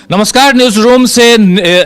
नमस्कार, news room से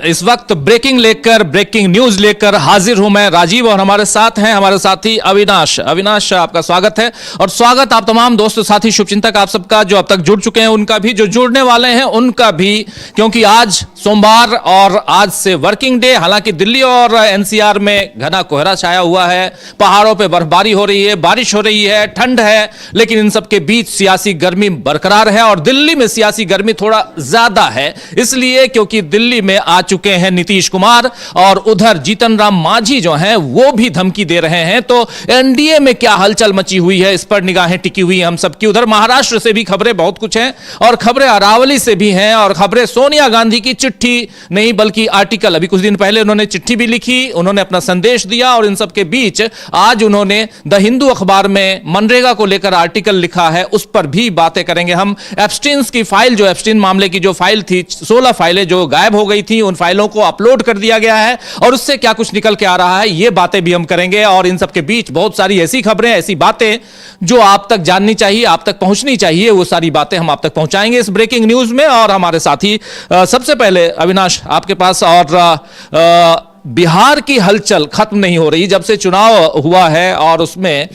इस वक्त ब्रेकिंग न्यूज लेकर हाजिर हूं मैं राजीव और हमारे साथ हैं हमारे साथी अविनाश। अविनाश, आपका स्वागत है और स्वागत आप तमाम दोस्त साथी शुभचिंतक आप सबका जो अब तक जुड़ चुके हैं उनका भी, जो जुड़ने वाले हैं उनका भी, क्योंकि आज सोमवार और आज से वर्किंग डे। हालांकि दिल्ली और एनसीआर में घना कोहरा छाया हुआ है, पहाड़ों पर बर्फबारी हो रही है, बारिश हो रही है, ठंड है, लेकिन इन सबके बीच सियासी गर्मी बरकरार है और दिल्ली में सियासी गर्मी थोड़ा ज्यादा है, इसलिए क्योंकि दिल्ली में आ चुके हैं नीतीश कुमार और उधर जीतन राम मांझी जो हैं वो भी धमकी दे रहे हैं। तो एनडीए में क्या हलचल मची हुई है, इस पर निगाहें टिकी हुई हैं हम सबकी। उधर महाराष्ट्र से भी खबरें बहुत कुछ हैं और खबरें अरावली से भी हैं और खबरें सोनिया गांधी की चिट्ठी नहीं बल्कि आर्टिकल, अभी कुछ दिन पहले उन्होंने चिट्ठी भी लिखी, उन्होंने अपना संदेश दिया और इन सबके बीच आज उन्होंने द हिंदू अखबार में मनरेगा को लेकर आर्टिकल लिखा है, उस पर भी बातें करेंगे हम। एप्स्टीन की फाइल, जो एप्स्टीन मामले की जो फाइल थी, 16 फाइलें जो गायब हो गई थी, उन फाइलों को अपलोड कर दिया गया है और उससे क्या कुछ निकल के आ रहा है, ये बातें भी हम करेंगे। और इन सब के बीच बहुत सारी ऐसी खबरें, ऐसी बातें जो आप तक जाननी चाहिए, आप तक पहुंचनी चाहिए, वो सारी बातें हम आप तक पहुंचाएंगे इस ब्रेकिंग न्यूज में। और हमारे साथी सबसे पहले अविनाश आपके पास, और बिहार की हलचल खत्म नहीं हो रही जब से चुनाव हुआ है और उसमें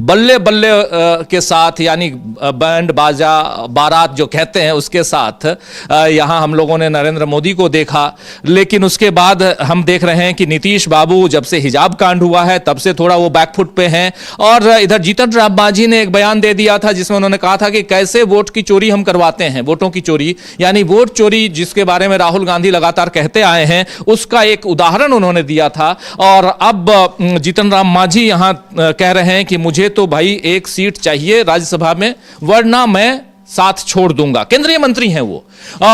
बल्ले बल्ले के साथ, यानी बैंड बाजा बारात जो कहते हैं उसके साथ यहां हम लोगों ने नरेंद्र मोदी को देखा, लेकिन उसके बाद हम देख रहे हैं कि नीतीश बाबू जब से हिजाब कांड हुआ है तब से थोड़ा वो बैकफुट पे हैं। और इधर जीतन राम मांझी ने एक बयान दे दिया था जिसमें उन्होंने कहा था कि कैसे वोट की चोरी हम करवाते हैं, वोटों की चोरी, यानी वोट चोरी जिसके बारे में राहुल गांधी लगातार कहते आए हैं, उसका एक उदाहरण उन्होंने दिया था। और अब जीतन राम मांझी यहां कह रहे हैं कि मुझे तो भाई एक सीट चाहिए राज्यसभा में, वरना मैं साथ छोड़ दूंगा। केंद्रीय मंत्री हैं वो,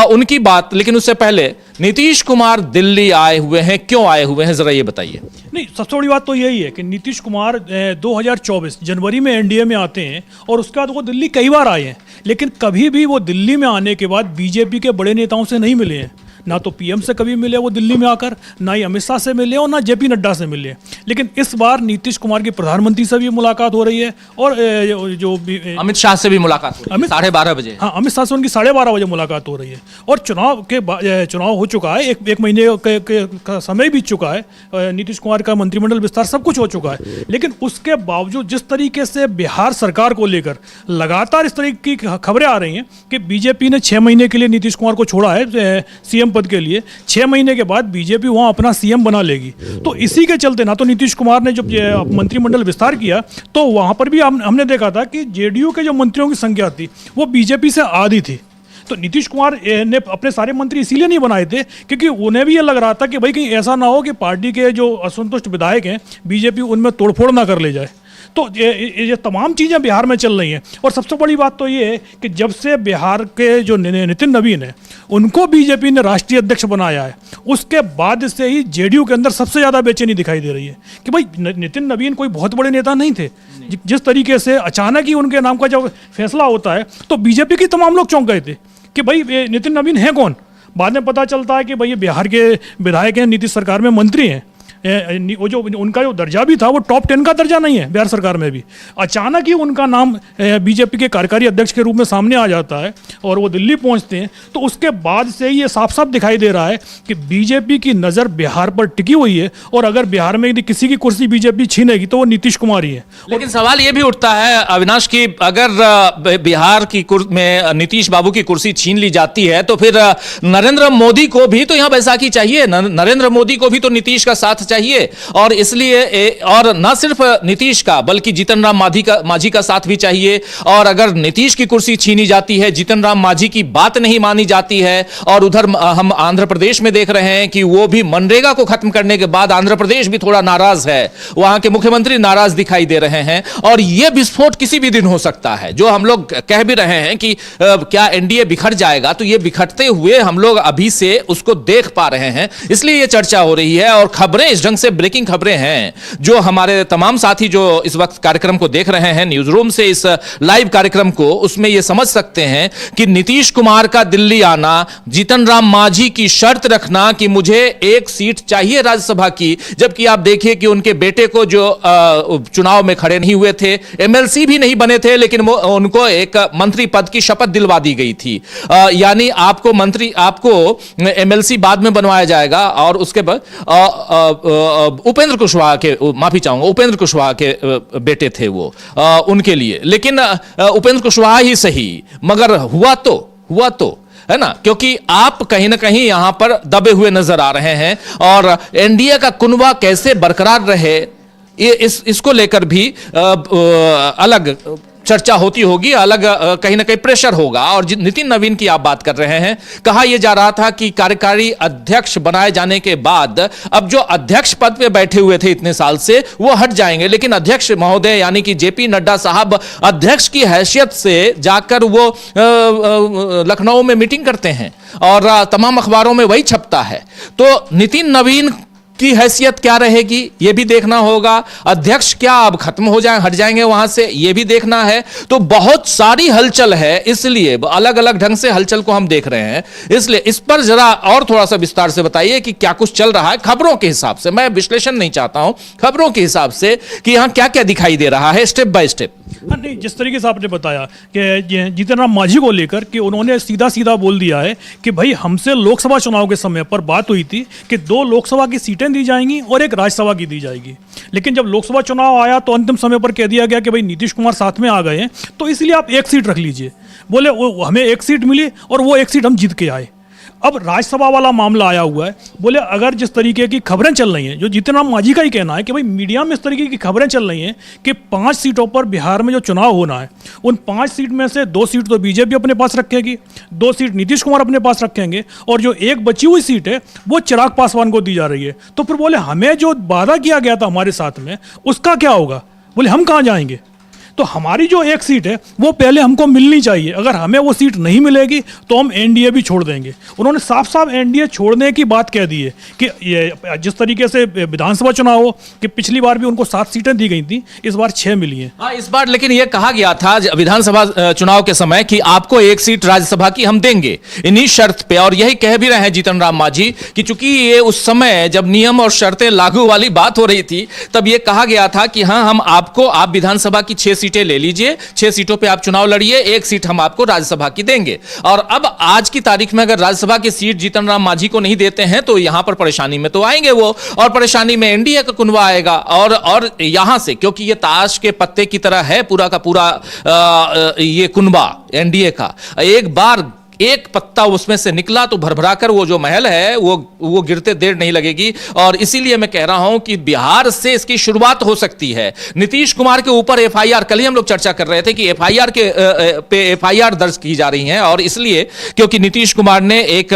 उनकी बात। लेकिन उससे पहले नीतीश कुमार दिल्ली आए हुए हैं, क्यों आए हुए हैं जरा ये बताइए। नहीं, सबसे बड़ी बात तो यही है कि नीतीश कुमार 2024 जनवरी में एनडीए में आते हैं और उसके बाद वो दिल्ली कई बार आए हैं, लेकिन कभी भी वो दिल्ली में आने के बाद बीजेपी के बड़े नेताओं से नहीं मिले हैं। ना तो पीएम से कभी मिले वो दिल्ली में आकर, ना ही अमित शाह से मिले और ना जेपी नड्डा से मिले। लेकिन इस बार नीतीश कुमार की प्रधानमंत्री से भी मुलाकात हो रही है और जो अमित शाह से भी मुलाकात हो रही है 12:30 बजे। हाँ, अमित शाह से उनकी 12:30 बजे मुलाकात हो रही है। और चुनाव हो चुका है, एक महीने का समय बीत चुका है, नीतीश कुमार का मंत्रिमंडल विस्तार सब कुछ हो चुका है। लेकिन उसके बावजूद जिस तरीके से बिहार सरकार को लेकर लगातार इस तरीके की खबरें आ रही हैं कि बीजेपी ने 6 महीने के लिए नीतीश कुमार को छोड़ा है सीएम पद के लिए, 6 महीने के बाद बीजेपी वहां अपना सीएम बना लेगी। तो इसी के चलते ना तो नीतीश कुमार ने जब मंत्रिमंडल विस्तार किया तो वहां पर भी हमने देखा था कि जेडीयू के जो मंत्रियों की संख्या थी वो बीजेपी से आधी थी। तो नीतीश कुमार ने अपने सारे मंत्री इसीलिए नहीं बनाए थे क्योंकि उन्हें भी ये लग रहा था कि भाई कहीं ऐसा ना हो कि पार्टी के जो असंतुष्ट विधायक हैं बीजेपी उनमें तोड़फोड़ ना कर ले जाए। तो ये तमाम चीज़ें बिहार में चल रही हैं। और सबसे बड़ी बात तो ये है कि जब से बिहार के जो नितिन नवीन है उनको बीजेपी ने राष्ट्रीय अध्यक्ष बनाया है, उसके बाद से ही जेडीयू के अंदर सबसे ज़्यादा बेचैनी दिखाई दे रही है कि भाई नितिन नवीन कोई बहुत बड़े नेता नहीं थे। जिस तरीके से अचानक ही उनके नाम का जब फैसला होता है तो बीजेपी के तमाम लोग चौंक गए थे कि भाई नितिन नवीन है कौन। बाद में पता चलता है कि भाई ये बिहार के विधायक हैं, नीतीश सरकार में मंत्री हैं। वो जो उनका जो दर्जा भी था वो टॉप 10 का दर्जा नहीं है बिहार सरकार में भी। अचानक ही उनका नाम बीजेपी के कार्यकारी अध्यक्ष के रूप में सामने आ जाता है और वो दिल्ली पहुंचते हैं। तो उसके बाद से ये साफ साफ दिखाई दे रहा है कि बीजेपी की नज़र बिहार पर टिकी हुई है और अगर बिहार में यदि किसी की कुर्सी बीजेपी छीनेगी तो वो नीतीश कुमार ही है। लेकिन सवाल ये भी उठता है अविनाश की, अगर बिहार की में नीतीश बाबू की कुर्सी छीन ली जाती है तो फिर नरेंद्र मोदी को भी तो यहाँ बैसाखी चाहिए, नरेंद्र मोदी को भी तो नीतीश का साथ चाहिए। और इसलिए और न सिर्फ नीतीश का बल्कि जीतन राम मांझी का साथ भी चाहिए। और अगर नीतीश की कुर्सी छीनी जाती है, जीतन राम मांझी की बात नहीं मानी जाती है, और उधर हम आंध्र प्रदेश में देख रहे हैं कि वो भी मनरेगा को खत्म करने के बाद आंध्र प्रदेश भी थोड़ा नाराज है, वहां के मुख्यमंत्री नाराज दिखाई दे रहे हैं और यह विस्फोट किसी भी दिन हो सकता है। जो हम लोग कह भी रहे हैं कि क्या एनडीए बिखर जाएगा, तो यह बिखरते हुए हम लोग अभी से उसको देख पा रहे हैं, इसलिए यह चर्चा हो रही है और खबरें किस ढंग से ब्रेकिंग खबरें हैं जो हमारे तमाम साथी जो इस वक्त कार्यक्रम को देख रहे हैं न्यूज रूम से इस लाइव कार्यक्रम को, उसमें ये समझ सकते हैं कि नीतीश कुमार का दिल्ली आना, जीतन राम मांझी की शर्त रखना कि मुझे एक सीट चाहिए राज्यसभा की, जबकि आप देखिए कि उनके बेटे को जो चुनाव में खड़े नहीं हुए थे, एमएलसी भी नहीं बने थे, लेकिन वो उनको एक मंत्री पद की शपथ दिलवा दी गई थी। यानी आपको एमएलसी बाद में बनवाया जाएगा और उसके बाद उपेंद्र कुशवाहा के, माफी चाहूंगा, उपेंद्र कुशवाहा के बेटे थे वो, उनके लिए, लेकिन उपेंद्र कुशवाहा ही सही, मगर हुआ तो है ना, क्योंकि आप कहीं ना कहीं यहां पर दबे हुए नजर आ रहे हैं और एनडीए का कुनबा कैसे बरकरार रहे इसको लेकर भी अलग चर्चा होती होगी, अलग कहीं ना कहीं प्रेशर होगा। और नितिन नवीन की आप बात कर रहे हैं, कहा यह जा रहा था कि कार्यकारी अध्यक्ष बनाए जाने के बाद अब जो अध्यक्ष पद पे बैठे हुए थे इतने साल से वो हट जाएंगे, लेकिन अध्यक्ष महोदय यानी कि जेपी नड्डा साहब अध्यक्ष की हैसियत से जाकर वो लखनऊ में मीटिंग करते हैं और तमाम अखबारों में वही छपता है। तो नितिन नवीन की हैसियत क्या रहेगी यह भी देखना होगा। अध्यक्ष क्या अब खत्म हो जाए, हट जाएंगे वहां से, यह भी देखना है। तो बहुत सारी हलचल है, इसलिए अलग अलग ढंग से हलचल को हम देख रहे हैं। इसलिए इस पर जरा और थोड़ा सा विस्तार से बताइए कि क्या कुछ चल रहा है खबरों के हिसाब से। मैं विश्लेषण नहीं चाहता हूं, खबरों के हिसाब से कि यहां क्या क्या दिखाई दे रहा है स्टेप बाय स्टेप। नहीं, जिस तरीके से आपने बताया कि जीतन राम मांझी को लेकर कि उन्होंने सीधा सीधा बोल दिया है कि भाई हमसे लोकसभा चुनाव के समय पर बात हुई थी कि 2 लोकसभा की सीटें दी जाएंगी और एक राज्यसभा की दी जाएगी, लेकिन जब लोकसभा चुनाव आया तो अंतिम समय पर कह दिया गया कि भाई नीतीश कुमार साथ में आ गए हैं तो इसलिए आप एक सीट रख लीजिए। बोले वो हमें एक सीट मिली और वो एक सीट हम जीत के आए। अब राज्यसभा वाला मामला आया हुआ है। बोले अगर जिस तरीके की खबरें चल रही हैं, जो जीतन राम मांझी का ही कहना है कि भाई मीडिया में इस तरीके की खबरें चल रही हैं कि 5 सीटों पर बिहार में जो चुनाव होना है, उन 5 सीट में से 2 सीट तो बीजेपी अपने पास रखेगी, 2 सीट नीतीश कुमार अपने पास रखेंगे और जो एक बची हुई सीट है वो चिराग पासवान को दी जा रही है। तो फिर बोले हमें जो वादा किया गया था हमारे साथ में उसका क्या होगा? बोले हम कहाँ जाएंगे? तो हमारी जो एक सीट है वो पहले हमको मिलनी चाहिए। अगर हमें वो सीट नहीं मिलेगी तो हम एनडीए भी छोड़ देंगे। उन्होंने साफ साफ एनडीए छोड़ने की बात कह दी है कि ये जिस तरीके से विधानसभा चुनाव हो कि पिछली बार भी उनको 7 सीटें दी गई थी, इस बार 6 मिली हैं। हाँ, इस बार लेकिन ये कहा गया था विधानसभा चुनाव के समय कि आपको एक सीट राज्यसभा की हम देंगे इन्हीं शर्त पे, और यही कह भी रहे हैं जीतन राम मांझी कि चूंकि ये उस समय जब नियम और शर्तें लागू वाली बात हो रही थी तब ये कहा गया था कि हाँ हम आपको, आप विधानसभा की 6 सीटें ले लीजिए, 6 सीटों पे आप चुनाव लड़िए, 1 सीट हम आपको राज्यसभा की देंगे। और अब आज की तारीख में अगर राज्यसभा की सीट जीतन राम मांझी को नहीं देते हैं तो यहां पर परेशानी में तो आएंगे वो, और परेशानी में एनडीए का कुनबा आएगा। और यहां से, क्योंकि ये ताश के पत्ते की तरह है पूरा का पूरा ये कुनबा एनडीए का, एक बार एक पत्ता उसमें से निकला तो भरभराकर वो जो महल है वो गिरते देर नहीं लगेगी। और इसीलिए मैं कह रहा हूं कि बिहार से इसकी शुरुआत हो सकती है। नीतीश कुमार के ऊपर एफआईआर, कल ही हम लोग चर्चा कर रहे थे कि एफआईआर पे एफआईआर दर्ज की जा रही हैं, और इसलिए क्योंकि नीतीश कुमार ने एक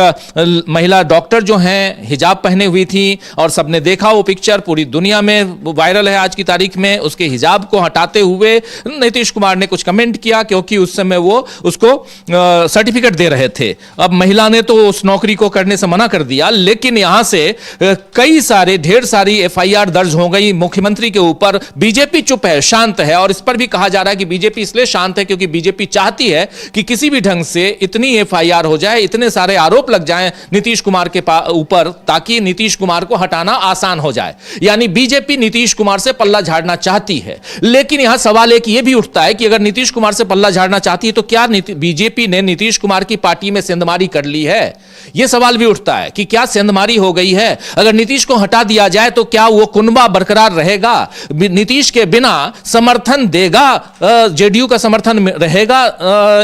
महिला डॉक्टर जो हैं हिजाब पहने हुई थी और सबने देखा वो पिक्चर, पूरी दुनिया में वायरल है आज की तारीख में, उसके हिजाब को हटाते हुए नीतीश कुमार ने कुछ कमेंट किया क्योंकि उस समय वो उसको सर्टिफिकेट दे रहे थे। अब महिला ने तो उस नौकरी को करने से मना कर दिया, लेकिन यहां से कई सारे ढेर सारी एफआईआर दर्ज हो गई मुख्यमंत्री के ऊपर। बीजेपी चुप है, शांत है, और इस पर भी कहा जा रहा है कि बीजेपी इसलिए शांत है क्योंकि बीजेपी चाहती है कि किसी भी ढंग से इतनी एफआईआर हो जाए, इतने सारे आरोप लग जाएं नीतीश कुमार के ऊपर, ताकि नीतीश कुमार को हटाना आसान हो जाए। यानी बीजेपी नीतीश कुमार से पल्ला झाड़ना चाहती है। लेकिन यहां सवाल एक यह भी उठता है कि अगर नीतीश कुमार से पल्ला झाड़ना चाहती है तो क्या बीजेपी ने नीतीश कुमार की पार्टी में सेंधमारी कर ली है? यह सवाल भी उठता है कि क्या सेंधमारी हो गई है? अगर नीतीश को हटा दिया जाए तो क्या वो कुनबा बरकरार रहेगा? नीतीश के बिना समर्थन देगा, जेडीयू का समर्थन रहेगा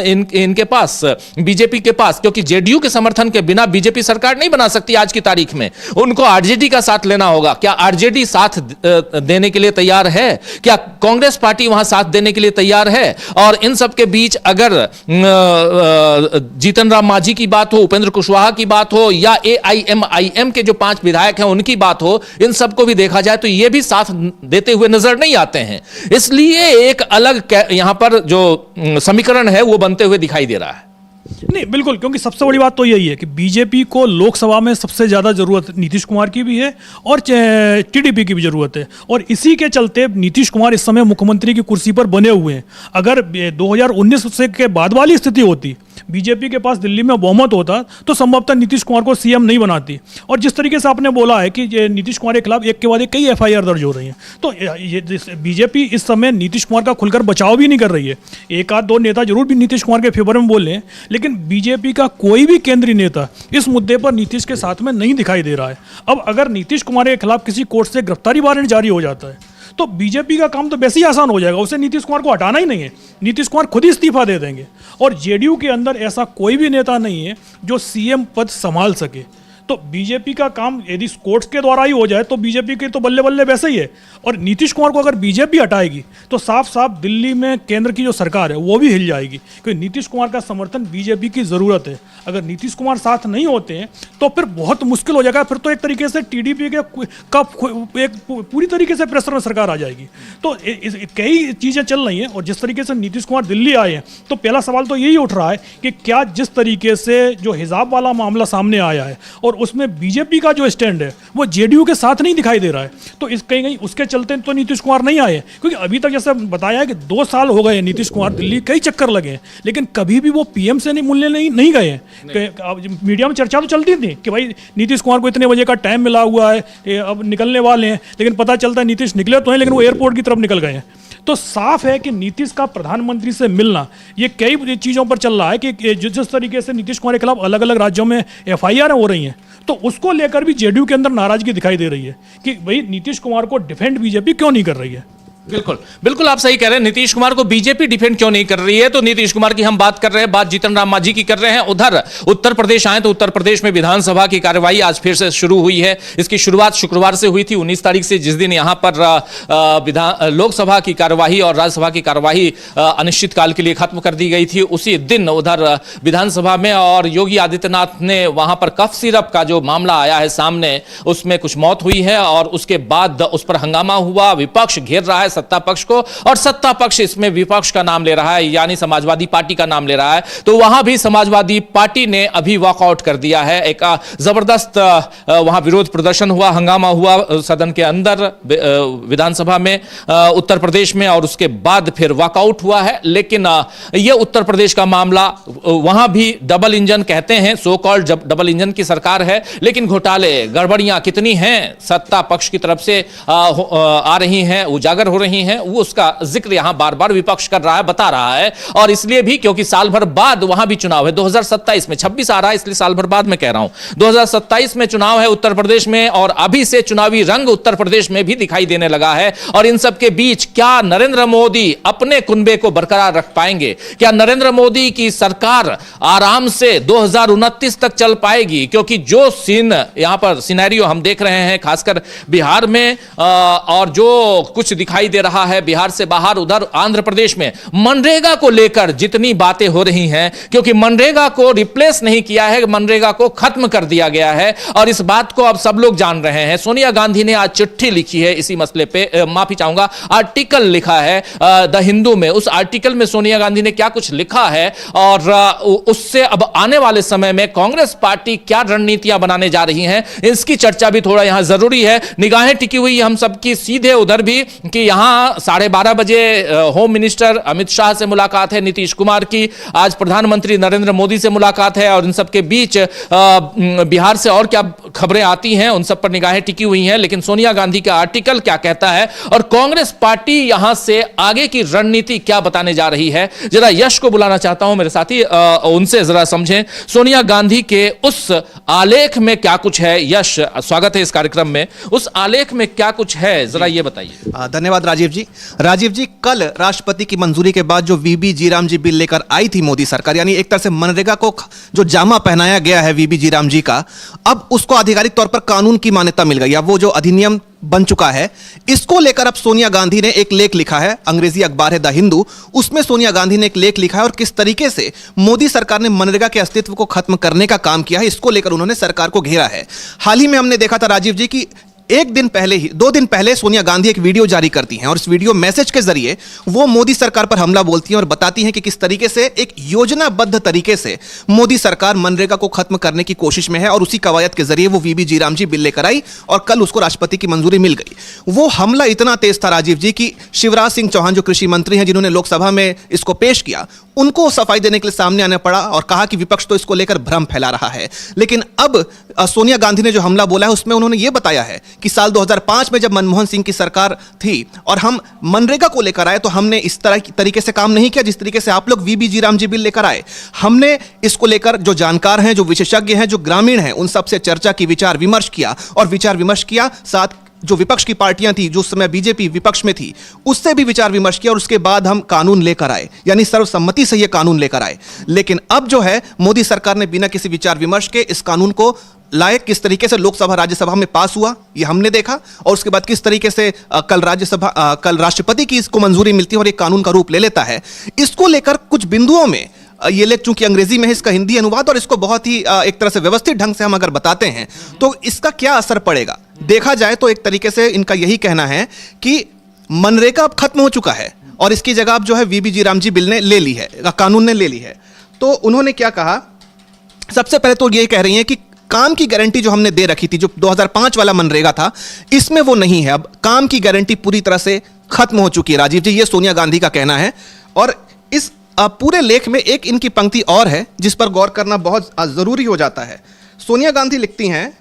इनके पास, बीजेपी के पास, क्योंकि जेडीयू के समर्थन के बिना बीजेपी सरकार नहीं बना सकती आज की तारीख में। उनको आरजेडी का साथ लेना होगा। क्या आरजेडी साथ देने के लिए तैयार है? क्या कांग्रेस पार्टी वहां साथ देने के लिए तैयार है? और इन सब के बीच अगर जीतन राम मांझी की बात हो, उपेंद्र कुशवाहा की बात हो, या एआईएमआईएम के जो 5 विधायक हैं उनकी बात हो, इन सबको भी देखा जाए तो ये भी साथ देते हुए नजर नहीं आते हैं। इसलिए एक अलग यहां पर जो समीकरण है वो बनते हुए दिखाई दे रहा है। नहीं, बिल्कुल, क्योंकि सबसे बड़ी बात तो यही है कि बीजेपी को लोकसभा में सबसे ज़्यादा ज़रूरत नीतीश कुमार की भी है और टीडीपी की भी ज़रूरत है, और इसी के चलते नीतीश कुमार इस समय मुख्यमंत्री की कुर्सी पर बने हुए हैं। अगर 2019 से के बाद वाली स्थिति होती, बीजेपी के पास दिल्ली में बहुमत होता, तो संभवतः नीतीश कुमार को सीएम नहीं बनाती। और जिस तरीके से आपने बोला है कि नीतीश कुमार के खिलाफ एक के बाद एक कई एफआईआर दर्ज हो रही हैं, तो बीजेपी इस समय नीतीश कुमार का खुलकर बचाव भी नहीं कर रही है। एक आध दो नेता जरूर भी नीतीश कुमार के फेवर में बोले हैं, लेकिन बीजेपी का कोई भी केंद्रीय नेता इस मुद्दे पर नीतीश के साथ में नहीं दिखाई दे रहा है। अब अगर नीतीश कुमार के खिलाफ किसी कोर्ट से गिरफ्तारी वारंट जारी हो जाता है, तो बीजेपी का काम तो वैसे ही आसान हो जाएगा, उसे नीतीश कुमार को हटाना ही नहीं है, नीतीश कुमार खुद ही इस्तीफा दे देंगे। और जेडीयू के अंदर ऐसा कोई भी नेता नहीं है जो सीएम पद संभाल सके। तो बीजेपी का काम यदि कोर्ट्स के द्वारा ही हो जाए तो बीजेपी के तो बल्ले बल्ले वैसे ही है। और नीतीश कुमार को अगर बीजेपी हटाएगी तो साफ साफ दिल्ली में केंद्र की जो सरकार है वो भी हिल जाएगी, क्योंकि नीतीश कुमार का समर्थन बीजेपी की ज़रूरत है। अगर नीतीश कुमार साथ नहीं होते हैं तो फिर बहुत मुश्किल हो जाएगा, फिर तो एक तरीके से टीडीपी के एक पूरी तरीके से प्रेशर में सरकार आ जाएगी। तो कई चीज़ें चल रही हैं, और जिस तरीके से नीतीश कुमार दिल्ली आए हैं तो पहला सवाल तो यही उठ रहा है कि क्या जिस तरीके से जो हिजाब वाला मामला सामने आया है और उसमें बीजेपी का जो स्टैंड है वो जेडीयू के साथ नहीं दिखाई दे रहा है, तो इस कहीं उसके चलते तो नीतीश कुमार नहीं आए, क्योंकि अभी तक जैसे बताया है कि 2 साल हो गए नीतीश कुमार दिल्ली कई चक्कर लगे हैं, लेकिन कभी भी वो पीएम से नहीं मिलने नहीं गए हैं। मीडिया में चर्चा तो चलती थी कि भाई नीतीश कुमार को इतने बजे का टाइम मिला हुआ है, अब निकलने वाले हैं, लेकिन पता चलता है नीतीश निकले तो हैं लेकिन वो एयरपोर्ट की तरफ निकल गए हैं। तो साफ है कि नीतीश का प्रधानमंत्री से मिलना ये कई चीज़ों पर चल रहा है कि जिस तरीके से नीतीश कुमार के खिलाफ अलग अलग राज्यों में एफआईआर हो रही हैं, तो उसको लेकर भी जेडीयू के अंदर नाराजगी दिखाई दे रही है कि भाई नीतीश कुमार को डिफेंड बीजेपी क्यों नहीं कर रही है। बिल्कुल बिल्कुल आप सही कह रहे हैं, नीतीश कुमार को बीजेपी डिफेंड क्यों नहीं कर रही है। तो नीतीश कुमार की हम बात कर रहे हैं, बात जीतन राम मांझी की कर रहे हैं। उधर उत्तर प्रदेश आए तो उत्तर प्रदेश में विधानसभा की कार्यवाही आज फिर से शुरू हुई है। इसकी शुरुआत शुक्रवार से हुई थी 19 तारीख से, जिस दिन यहां पर लोकसभा की कार्यवाही और राज्यसभा की कार्यवाही अनिश्चितकाल के लिए खत्म कर दी गई थी। उसी दिन उधर विधानसभा में और योगी आदित्यनाथ ने वहां पर कफ सिरप का जो मामला आया है सामने, उसमें कुछ मौत हुई है और उसके बाद उस पर हंगामा हुआ। विपक्ष घेर रहा है सत्ता पक्ष को, और सत्ता पक्ष इसमें विपक्ष का नाम ले रहा है, यानी समाजवादी पार्टी का नाम ले रहा है। तो वहां भी समाजवादी पार्टी ने अभी वॉकआउट कर दिया है। एक जबरदस्त वहां विरोध प्रदर्शन हुआ, हंगामा हुआ सदन के अंदर विधानसभा में उत्तर प्रदेश में, और उसके बाद फिर वॉकआउट हुआ है। लेकिन यह उत्तर प्रदेश का मामला, वहां भी डबल इंजन कहते हैं, सो कॉल्ड डबल इंजन की सरकार है, लेकिन घोटाले गड़बड़ियां कितनी हैं सत्ता पक्ष की तरफ से आ रही हैं, उजागर हो रही हैं, वो उसका जिक्र यहां बार बार विपक्ष कर रहा है, बता रहा है। और इसलिए भी क्योंकि साल भर बाद वहां भी चुनाव है 2027 में, 26 आ रहा है इसलिए साल भर बाद में कह रहा हूं, 2027 में चुनाव है उत्तर प्रदेश में, और अभी से चुनावी रंग उत्तर प्रदेश में भी दिखाई देने लगा है। और इन सब के बीच क्या नरेंद्र मोदी अपने कुनबे को बरकरार रख पाएंगे? क्या नरेंद्र मोदी की सरकार आराम से 2029 तक चल पाएगी? क्योंकि जो सीन यहां पर सिनेरियो हम देख रहे हैं खासकर बिहार में, और जो कुछ दिखाई दे रहा है बिहार से बाहर, उधर आंध्र प्रदेश में मनरेगा को लेकर जितनी बातें हो रही हैं, क्योंकि मनरेगा को रिप्लेस नहीं किया है, मनरेगा को खत्म कर दिया गया है, और इस बात को अब सब लोग जान रहे हैं। सोनिया गांधी ने आज चिट्ठी लिखी है इसी मसले पे, माफी चाहूंगा, आर्टिकल लिखा है द हिंदू में। उस आर्टिकल में सोनिया गांधी ने क्या कुछ लिखा है, और उससे अब आने वाले समय में कांग्रेस पार्टी क्या रणनीतियां बनाने जा रही है, इसकी चर्चा भी थोड़ा यहां जरूरी है। निगाहें टिकी हुई हम सबकी सीधे उधर भी कि यहां 12:30 बजे होम मिनिस्टर अमित शाह से मुलाकात है नीतीश कुमार की, आज प्रधानमंत्री नरेंद्र मोदी से मुलाकात है, और इन सबके बीच बिहार से और क्या खबरें आती हैं उन सब पर निगाहें टिकी हुई हैं। लेकिन सोनिया गांधी का आर्टिकल क्या कहता है और कांग्रेस पार्टी यहां से आगे की रणनीति क्या बताने जा रही है, जरा यश को बुलाना चाहता हूं मेरे साथी, उनसे जरा समझें सोनिया गांधी के उस आलेख में क्या कुछ है। यश, स्वागत है इस कार्यक्रम में। उस आलेख में क्या कुछ है, जरा ये बताइए। धन्यवाद राजीव जी, कल राष्ट्रपति की मंजूरी के बाद जो वीबी जीराम जी बिल लेकर आई थी मोदी सरकार, यानी एक तरह से मनरेगा को जो जामा पहनाया गया है वीबी जीराम जी का, अब उसको आधिकारिक तौर पर कानून की मान्यता मिल गई। अब वो जो अधिनियम बन चुका है, इसको लेकर अब सोनिया गांधी ने एक लेख लिखा है, अंग्रेजी अखबार है द हिंदू, उसमें सोनिया गांधी ने एक लेख लिखा है और किस तरीके से मोदी सरकार ने मनरेगा के अस्तित्व को खत्म करने का काम किया है, इसको लेकर उन्होंने सरकार को घेरा है। हाल ही में हमने देखा था राजीव जी की एक दिन पहले ही 2 दिन पहले सोनिया गांधी एक वीडियो जारी करती हैं और इस वीडियो मैसेज के जरिए वो मोदी सरकार पर हमला बोलती हैं और बताती हैं कि किस तरीके से एक योजनाबद्ध तरीके से मोदी सरकार मनरेगा को खत्म करने की कोशिश में है और उसी कवायद के जरिए वो वीबी जीराम जी बिल लेकर आई और कल उसको राष्ट्रपति की मंजूरी मिल गई। वो हमला इतना तेज था राजीव जी कि शिवराज सिंह चौहान जो कृषि मंत्री हैं जिन्होंने लोकसभा में इसको पेश किया, उनको सफाई देने के लिए सामने आना पड़ा और कहा कि विपक्ष तो इसको लेकर भ्रम फैला रहा है। लेकिन अब सोनिया गांधी ने जो हमला बोला है उसमें उन्होंने यह बताया है कि साल 2005 में जब मनमोहन सिंह की सरकार थी और हम मनरेगा को लेकर आए तो हमने इस तरीके से काम नहीं किया जिस तरीके से आप लोग वीबी जीराम जी बिल लेकर आए। हमने इसको लेकर जो जानकार हैं, जो विशेषज्ञ हैं, जो ग्रामीण हैं, उन सबसे चर्चा की, विचार विमर्श किया और विचार विमर्श किया साथ जो विपक्ष की पार्टियां थी, जो उस समय बीजेपी विपक्ष में थी, उससे भी विचार विमर्श किया और उसके बाद हम कानून लेकर आए, यानी सर्वसम्मति से यह कानून लेकर आए। लेकिन अब जो है मोदी सरकार ने बिना किसी विचार विमर्श के इस कानून को लाए। किस तरीके से लोकसभा राज्यसभा में पास हुआ ये हमने देखा और उसके बाद किस तरीके से कल राष्ट्रपति की इसको मंजूरी मिलती है और एक कानून का रूप ले लेता है। इसको लेकर कुछ बिंदुओं में ये लेख चूंकि अंग्रेजी में है, इसका हिंदी अनुवाद और इसको बहुत ही एक तरह से व्यवस्थित ढंग से हम अगर बताते हैं तो इसका क्या असर पड़ेगा देखा जाए तो एक तरीके से इनका यही कहना है कि मनरेगा अब खत्म हो चुका है और इसकी जगह अब जो है वीबी जीराम जी बिल ने ले ली है, कानून ने ले ली है। तो उन्होंने क्या कहा, सबसे पहले तो ये कह रही है कि काम की गारंटी जो हमने दे रखी थी, जो 2005 वाला मनरेगा था, इसमें वो नहीं है। अब काम की गारंटी पूरी तरह से खत्म हो चुकी है राजीव जी, ये सोनिया गांधी का कहना है। और इस पूरे लेख में एक इनकी पंक्ति और है जिस पर गौर करना बहुत जरूरी हो जाता है। सोनिया गांधी लिखती हैं,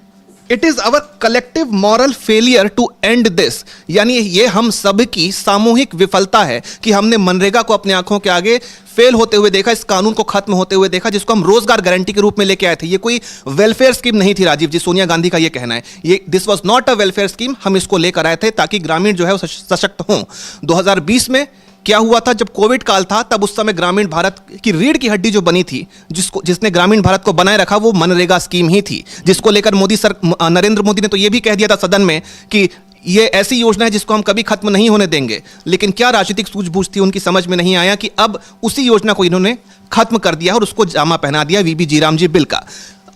it is our collective moral failure to end this, यानी ये हम सब की सामूहिक विफलता है कि हमने मनरेगा को अपने आंखों के आगे फेल होते हुए देखा, इस कानून को खत्म होते हुए देखा जिसको हम रोजगार गारंटी के रूप में लेके आए थे। ये कोई वेलफेयर स्कीम नहीं थी राजीव जी, सोनिया गांधी का ये कहना है। ये this was not a welfare scheme, हम इसको लेकर आए थे ताकि ग्रामीण जो है वो सशक्त हों। 2020 में क्या हुआ था, जब कोविड काल था तब उस समय ग्रामीण भारत की रीढ़ की हड्डी जो बनी थी, जिसने ग्रामीण भारत को बनाए रखा, वो मनरेगा स्कीम ही थी, जिसको लेकर नरेंद्र मोदी ने तो ये भी कह दिया था सदन में कि ये ऐसी योजना है जिसको हम कभी खत्म नहीं होने देंगे। लेकिन क्या राजनीतिक सूझबूझ थी, उनकी समझ में नहीं आया कि अब उसी योजना को इन्होंने खत्म कर दिया और उसको जामा पहना दिया वीबी जीराम जी बिल का।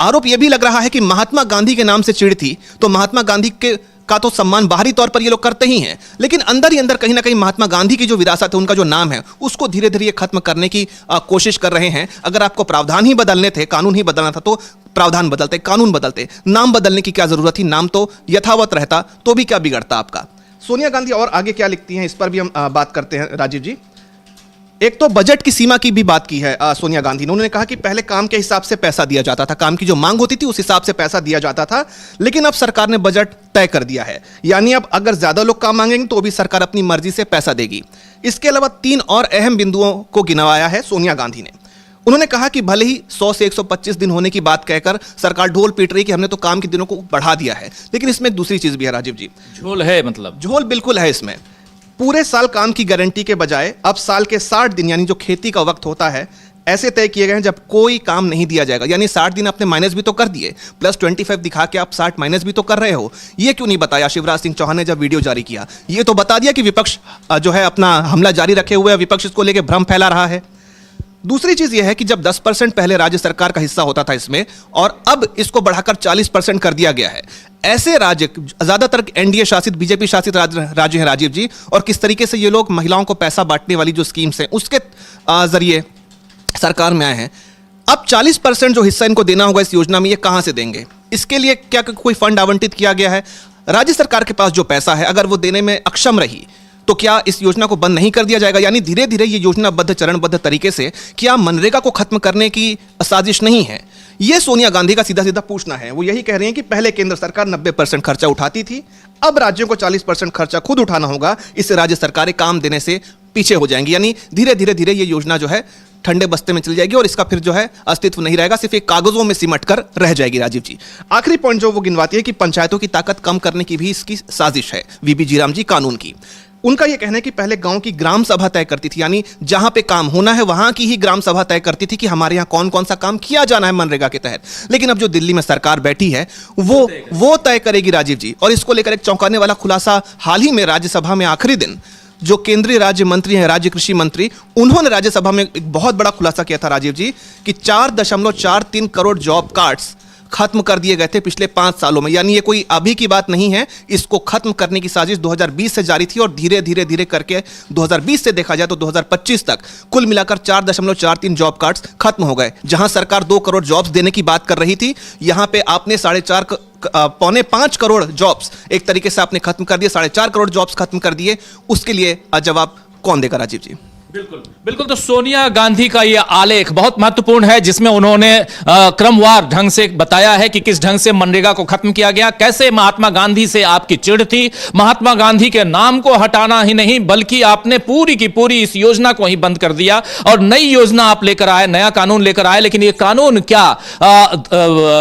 आरोप यह भी लग रहा है कि महात्मा गांधी के नाम से चिढ़ थी तो महात्मा गांधी का तो सम्मान बाहरी तौर पर ये लोग करते ही हैं, लेकिन अंदर ही अंदर कहीं ना कहीं महात्मा गांधी की जो विरासत है, उनका जो नाम है, उसको धीरे धीरे ये खत्म करने की कोशिश कर रहे हैं। अगर आपको प्रावधान ही बदलने थे, कानून ही बदलना था तो प्रावधान बदलते, कानून बदलते, नाम बदलने की क्या जरूरत थी, नाम तो यथावत रहता तो भी क्या बिगड़ता आपका। सोनिया गांधी और आगे क्या लिखती हैं इस पर भी हम बात करते हैं राजीव जी। एक तो बजट की सीमा की भी बात की है सोनिया गांधी ने। उन्होंने कहा कि पहले काम के हिसाब से पैसा दिया जाता था, काम की जो मांग होती थी उस हिसाब से पैसा दिया जाता था, लेकिन अब सरकार ने बजट तय कर दिया है, यानी अब अगर ज्यादा लोग काम मांगेंगे तो भी सरकार अपनी मर्जी से पैसा देगी। इसके अलावा 3 और अहम बिंदुओं को गिनवाया है सोनिया गांधी ने। उन्होंने कहा कि भले ही 100 से 125 दिन होने की बात कहकर सरकार ढोल पीट रही कि हमने तो काम के दिनों को बढ़ा दिया है, लेकिन इसमें एक दूसरी चीज भी है राजीव जी। झोल है, मतलब झोल बिल्कुल है इसमें। पूरे साल काम की गारंटी के बजाय अब साल के 60 दिन, यानी जो खेती का वक्त होता है, ऐसे तय किए गए हैं जब कोई काम नहीं दिया जाएगा। यानी 60 दिन आपने माइनस भी तो कर दिए, प्लस 25 दिखा के आप 60 माइनस भी तो कर रहे हो। ये क्यों नहीं बताया शिवराज सिंह चौहान ने जब वीडियो जारी किया? ये तो बता दिया कि विपक्ष जो है अपना हमला जारी रखे हुए है, विपक्ष इसको लेकर भ्रम फैला रहा है। दूसरी चीज यह है कि जब 10% पहले राज्य सरकार का हिस्सा होता था इसमें, और अब इसको बढ़ाकर 40% कर दिया गया है। ऐसे राज्य, ज्यादातर एनडीए शासित, बीजेपी शासित राज्य हैं राजीव जी, और किस तरीके से ये लोग महिलाओं को पैसा बांटने वाली जो स्कीम्स हैं उसके जरिए सरकार में आए हैं। अब 40% जो हिस्सा इनको देना होगा इस योजना में, ये कहां से देंगे? इसके लिए क्या कोई फंड आवंटित किया गया है? राज्य सरकार के पास जो पैसा है, अगर वो देने में अक्षम रही तो क्या इस योजना को बंद नहीं कर दिया जाएगा? यानी धीरे धीरे ये योजनाबद्ध, चरणबद्ध तरीके से क्या मनरेगा को खत्म करने की साजिश नहीं है? ये सोनिया गांधी का सीधा सीधा पूछना है। वो यही कह रही हैं कि पहले केंद्र सरकार 90% खर्चा उठाती थी, अब राज्यों को 40% खर्चा खुद उठाना होगा। इससे राज्य सरकारें काम देने से पीछे हो जाएंगी, यानी धीरे धीरे ये योजना जो है ठंडे बस्ते में चली जाएगी और इसका फिर जो है अस्तित्व नहीं रहेगा, सिर्फ एक कागजों में सिमट कर रह जाएगी राजीव जी। आखिरी पॉइंट जो वो गिनवाती है कि पंचायतों की ताकत कम करने की भी इसकी साजिश है, वीबी जीराम जी कानून की। उनका यह कहना है कि पहले गांव की ग्राम सभा तय करती थी, यानी जहां पे काम होना है वहां की ही ग्राम सभा तय करती थी कि हमारे यहां कौन कौन सा काम किया जाना है मनरेगा के तहत। लेकिन अब जो दिल्ली में सरकार बैठी है वो तय करेगी राजीव जी। और इसको लेकर एक चौंकाने वाला खुलासा हाल ही में राज्यसभा में आखिरी दिन जो केंद्रीय राज्य मंत्री हैं, राज्य कृषि मंत्री, उन्होंने राज्यसभा में एक बहुत बड़ा खुलासा किया था राजीव जी कि 4.43 करोड़ जॉब कार्ड्स खत्म कर दिए गए थे पिछले 5 सालों में। यानी ये कोई अभी की बात नहीं है, इसको खत्म करने की साजिश 2020 से जारी थी और धीरे धीरे धीरे करके 2020 से देखा जाए तो 2025 तक कुल मिलाकर 4.43 जॉब कार्ड्स खत्म हो गए। जहां सरकार 2 करोड़ जॉब्स देने की बात कर रही थी, यहां पे आपने 4.5 करोड़ जॉब्स एक तरीके से आपने खत्म कर दिए, 4.5 करोड़ जॉब्स खत्म कर दिए। उसके लिए जवाब कौन देगा राजीव जी? बिल्कुल बिल्कुल। तो सोनिया गांधी का यह आलेख बहुत महत्वपूर्ण है, जिसमें उन्होंने क्रमवार ढंग से बताया है कि किस ढंग से मनरेगा को खत्म किया गया, कैसे महात्मा गांधी से आपकी चिढ़ थी, महात्मा गांधी के नाम को हटाना ही नहीं बल्कि आपने पूरी की पूरी इस योजना को ही बंद कर दिया और नई योजना आप लेकर आए, नया कानून लेकर आए। लेकिन यह कानून क्या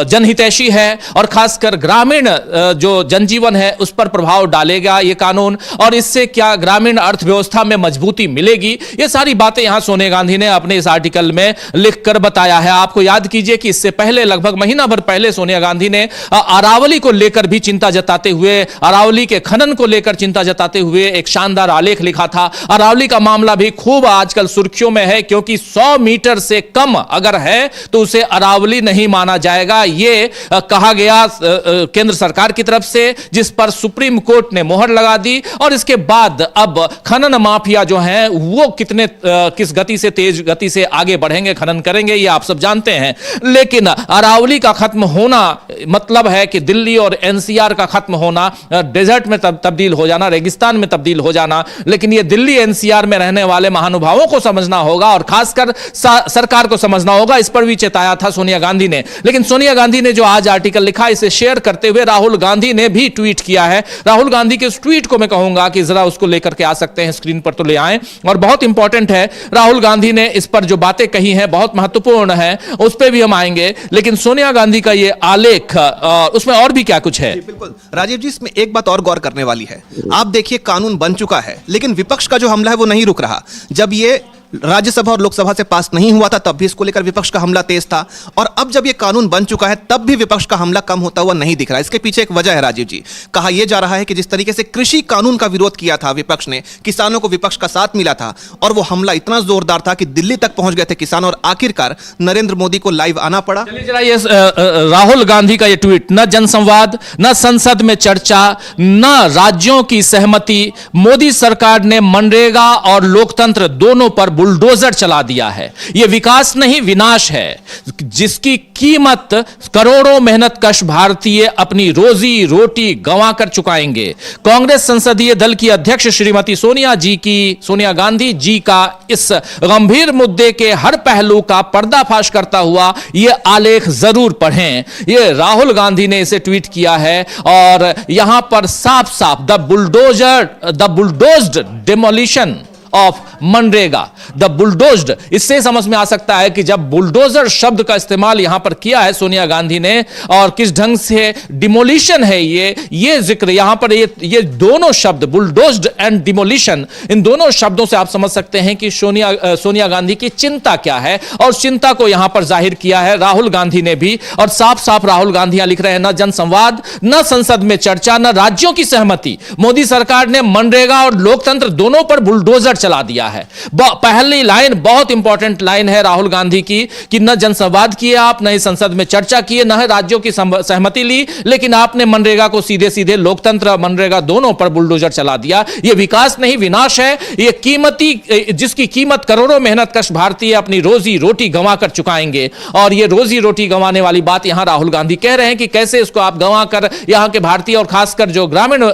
जनहितैषी है और खासकर ग्रामीण जो जनजीवन है उस पर प्रभाव डालेगा यह कानून, और इससे क्या ग्रामीण अर्थव्यवस्था में मजबूती मिलेगी, ये सारी बातें यहां सोनिया गांधी ने अपने इस आर्टिकल में लिखकर बताया है। आपको याद कीजिए कि इससे पहले लगभग महीना भर पहले सोनिया गांधी ने अरावली को लेकर भी चिंता जताते हुए, अरावली के खनन को लेकर चिंता जताते हुए एक शानदार आलेख लिखा था। अरावली का मामला भी खूब आजकल सुर्खियों में है, क्योंकि 100 मीटर से कम अगर है तो उसे अरावली नहीं माना जाएगा, ये कहा गया केंद्र सरकार की तरफ से, जिस पर सुप्रीम कोर्ट ने मोहर लगा दी। और इसके बाद अब खनन माफिया जो हैं वो किस गति से, तेज गति से आगे बढ़ेंगे, खनन करेंगे, ये आप सब जानते हैं। लेकिन अरावली का खत्म होना मतलब है कि दिल्ली और एनसीआर का खत्म होना, डेजर्ट में तब्दील हो जाना, रेगिस्तान में तब्दील हो जाना। लेकिन ये दिल्ली एनसीआर में रहने वाले महानुभावों को समझना होगा और खासकर सरकार को समझना होगा। इस पर भी चेताया था सोनिया गांधी ने। लेकिन सोनिया गांधी ने जो आज आर्टिकल लिखा, इसे शेयर करते हुए राहुल गांधी ने भी ट्वीट किया है। राहुल गांधी के उस ट्वीट को मैं कहूंगा कि जरा उसको लेकर के आ सकते हैं, स्क्रीन पर तो ले आए। और बहुत इंपॉर्टेंट है, राहुल गांधी ने इस पर जो बातें कही हैं बहुत महत्वपूर्ण है, उस पर भी हम आएंगे। लेकिन सोनिया गांधी का ये आलेख, उसमें और भी क्या कुछ है? बिल्कुल राजीव जी, इसमें एक बात और गौर करने वाली है। आप देखिए, कानून बन चुका है लेकिन विपक्ष का जो हमला है वो नहीं रुक रहा। जब ये राज्यसभा और लोकसभा से पास नहीं हुआ था तब भी इसको लेकर विपक्ष का हमला तेज था, और अब जब ये कानून बन चुका है तब भी विपक्ष का हमला कम होता हुआ नहीं दिख रहा। इसके पीछे एक वजह है राजीव जी। कहा यह जा रहा है कि जिस तरीके से कृषि कानून का विरोध किया था विपक्ष ने, किसानों को विपक्ष का साथ मिला था और वो हमला इतना जोरदार था कि दिल्ली तक पहुंच गए थे किसान, और आखिरकार नरेंद्र मोदी को लाइव आना पड़ा। चलिए जरा ये राहुल गांधी का ये ट्वीट, न जनसंवाद, न संसद में चर्चा, न राज्यों की सहमति, मोदी सरकार ने मनरेगा और लोकतंत्र दोनों पर बुलडोजर चला दिया है। यह विकास नहीं विनाश है, जिसकी कीमत करोड़ों मेहनतकश भारतीय अपनी रोजी रोटी गंवा कर चुकाएंगे। कांग्रेस संसदीय दल की अध्यक्ष श्रीमती सोनिया गांधी जी का इस गंभीर मुद्दे के हर पहलू का पर्दाफाश करता हुआ यह आलेख जरूर पढ़ें। यह राहुल गांधी ने इसे ट्वीट किया है और यहां पर साफ साफ the bulldozed demolition of MNREGA, the bulldozed, इससे समझ में आ सकता है कि जब बुलडोजर शब्द का इस्तेमाल यहां पर किया है सोनिया गांधी ने, और किस ढंग से डिमोलिशन है ये जिक्र यहां पर, ये दोनों शब्द बुलडोज्ड एंड डिमोलिशन, इन दोनों शब्दों से आप समझ सकते हैं कि सोनिया गांधी की चिंता क्या है, और चिंता को यहां पर जाहिर किया है राहुल गांधी ने भी। और साफ साफ राहुल गांधी यहां लिख रहे हैं, न जनसंवाद, न संसद में चर्चा, न राज्यों की सहमति, मोदी सरकार ने मनरेगा और लोकतंत्र दोनों पर बुलडोजर चला दिया है। पहली लाइन बहुत इंपॉर्टेंट लाइन है राहुल गांधी की कि न जनसंवाद किए आप, न ही संसद में चर्चा किए, न राज्यों की सहमति ली, लेकिन आपने मनरेगा को सीधे सीधे लोकतंत्र मनरेगा दोनों पर बुलडोजर चला दिया। यह विकास नहीं विनाश है, यह जिसकी कीमत करोड़ों मेहनतकश भारतीय अपनी रोजी रोटी गंवा कर चुकाएंगे। और यह रोजी रोटी गंवाने वाली बात यहां राहुल गांधी कह रहे हैं कि कैसे इसको आप गंवा कर यहां के भारतीय और खासकर जो ग्रामीण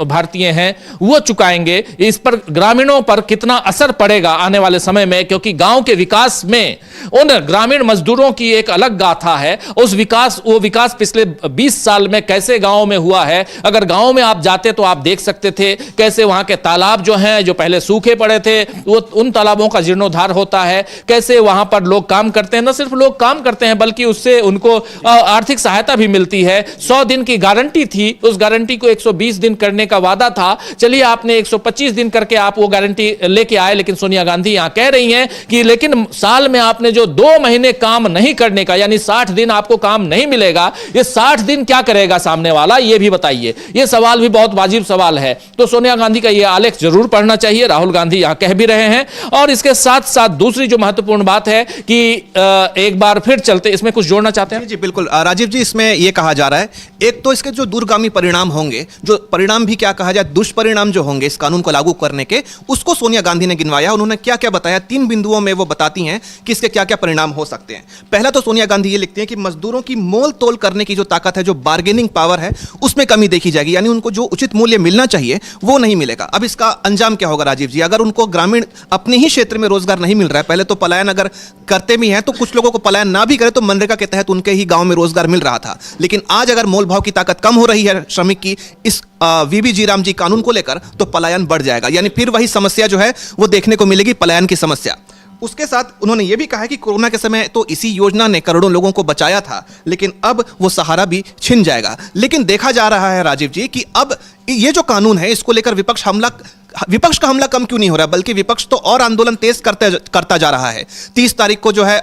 भारतीय हैं वो चुकाएंगे। इस पर ग्रामीणों पर कितना असर पड़ेगा आने वाले समय में, क्योंकि गांव के विकास में उन ग्रामीण मजदूरों की एक अलग गाथा है। वो विकास पिछले 20 साल में कैसे गांव में हुआ है, अगर गांव में आप जाते तो आप देख सकते थे कैसे वहां के तालाब जो हैं, जो पहले सूखे पड़े थे, वो उन तालाबों का जीर्णोद्धार होता है, कैसे वहां पर लोग काम करते हैं, न सिर्फ लोग काम करते हैं बल्कि उससे उनको आर्थिक सहायता भी मिलती है। 100 दिन की गारंटी थी, उस गारंटी को 120 दिन करने का वादा था, चलिए आपने 125 दिन करके आप वो गारंटी गारंटी लेके आए, लेकिन सोनिया गांधी यहां कह रही हैं कि लेकिन साल में आपने जो 2 महीने काम नहीं करने का, यानी 60 दिन आपको काम नहीं मिलेगा, ये 60 दिन क्या करेगा सामने वाला, ये भी बताइए। ये सवाल भी बहुत वाजिब सवाल है। तो सोनिया गांधी का ये आलेख जरूर पढ़ना चाहिए, राहुल गांधी यहां कह भी रहे हैं। और इसके साथ साथ दूसरी जो महत्वपूर्ण बात है कि एक बार फिर चलते, इसमें कुछ जोड़ना चाहते हैं? जी बिल्कुल राजीव जी, इसमें यह कहा जा रहा है, एक तो इसके जो दूरगामी परिणाम होंगे, जो परिणाम भी क्या कहा जाए, दुष्परिणाम जो होंगे इस कानून को लागू करने के, उसको सोनिया गांधी ने गिनवाया। उन्होंने क्या क्या बताया, 3 बिंदुओं में वो बताती हैं कि इसके क्या क्या परिणाम हो सकते हैं। पहला तो सोनिया गांधी ये लिखती हैं कि मजदूरों की मोल तोल करने की जो ताकत है, जो बार्गेनिंग पावर है, उसमें कमी देखी जाएगी, यानी उनको जो उचित मूल्य मिलना चाहिए वो नहीं मिलेगा। अब इसका अंजाम क्या होगा राजीव जी? अगर उनको ग्रामीण अपने ही क्षेत्र में रोजगार नहीं मिल रहा है, पहले तो पलायन अगर करते भी हैं तो कुछ लोगों को पलायन ना भी करे तो मनरेगा के तहत उनके ही गांव में रोजगार मिल रहा था, लेकिन आज अगर मोल भाव की ताकत कम हो रही है श्रमिक की इस वीबी जी राम जी कानून को लेकर, तो पलायन बढ़ जाएगा, यानी फिर वही समस्या जो है वो देखने को मिलेगी, पलायन की समस्या। उसके साथ उन्होंने ये भी कहा है कि कोरोना के समय तो इसी योजना ने करोड़ों लोगों को बचाया था, लेकिन अब वो सहारा भी छिन जाएगा। लेकिन देखा जा रहा है राजीव जी कि अब ये जो कानून है, इसको लेकर विपक्ष का हमला कम क्यों नहीं हो रहा, बल्कि विपक्ष तो और आंदोलन तेज करता जा रहा है। 30 तारीख को जो है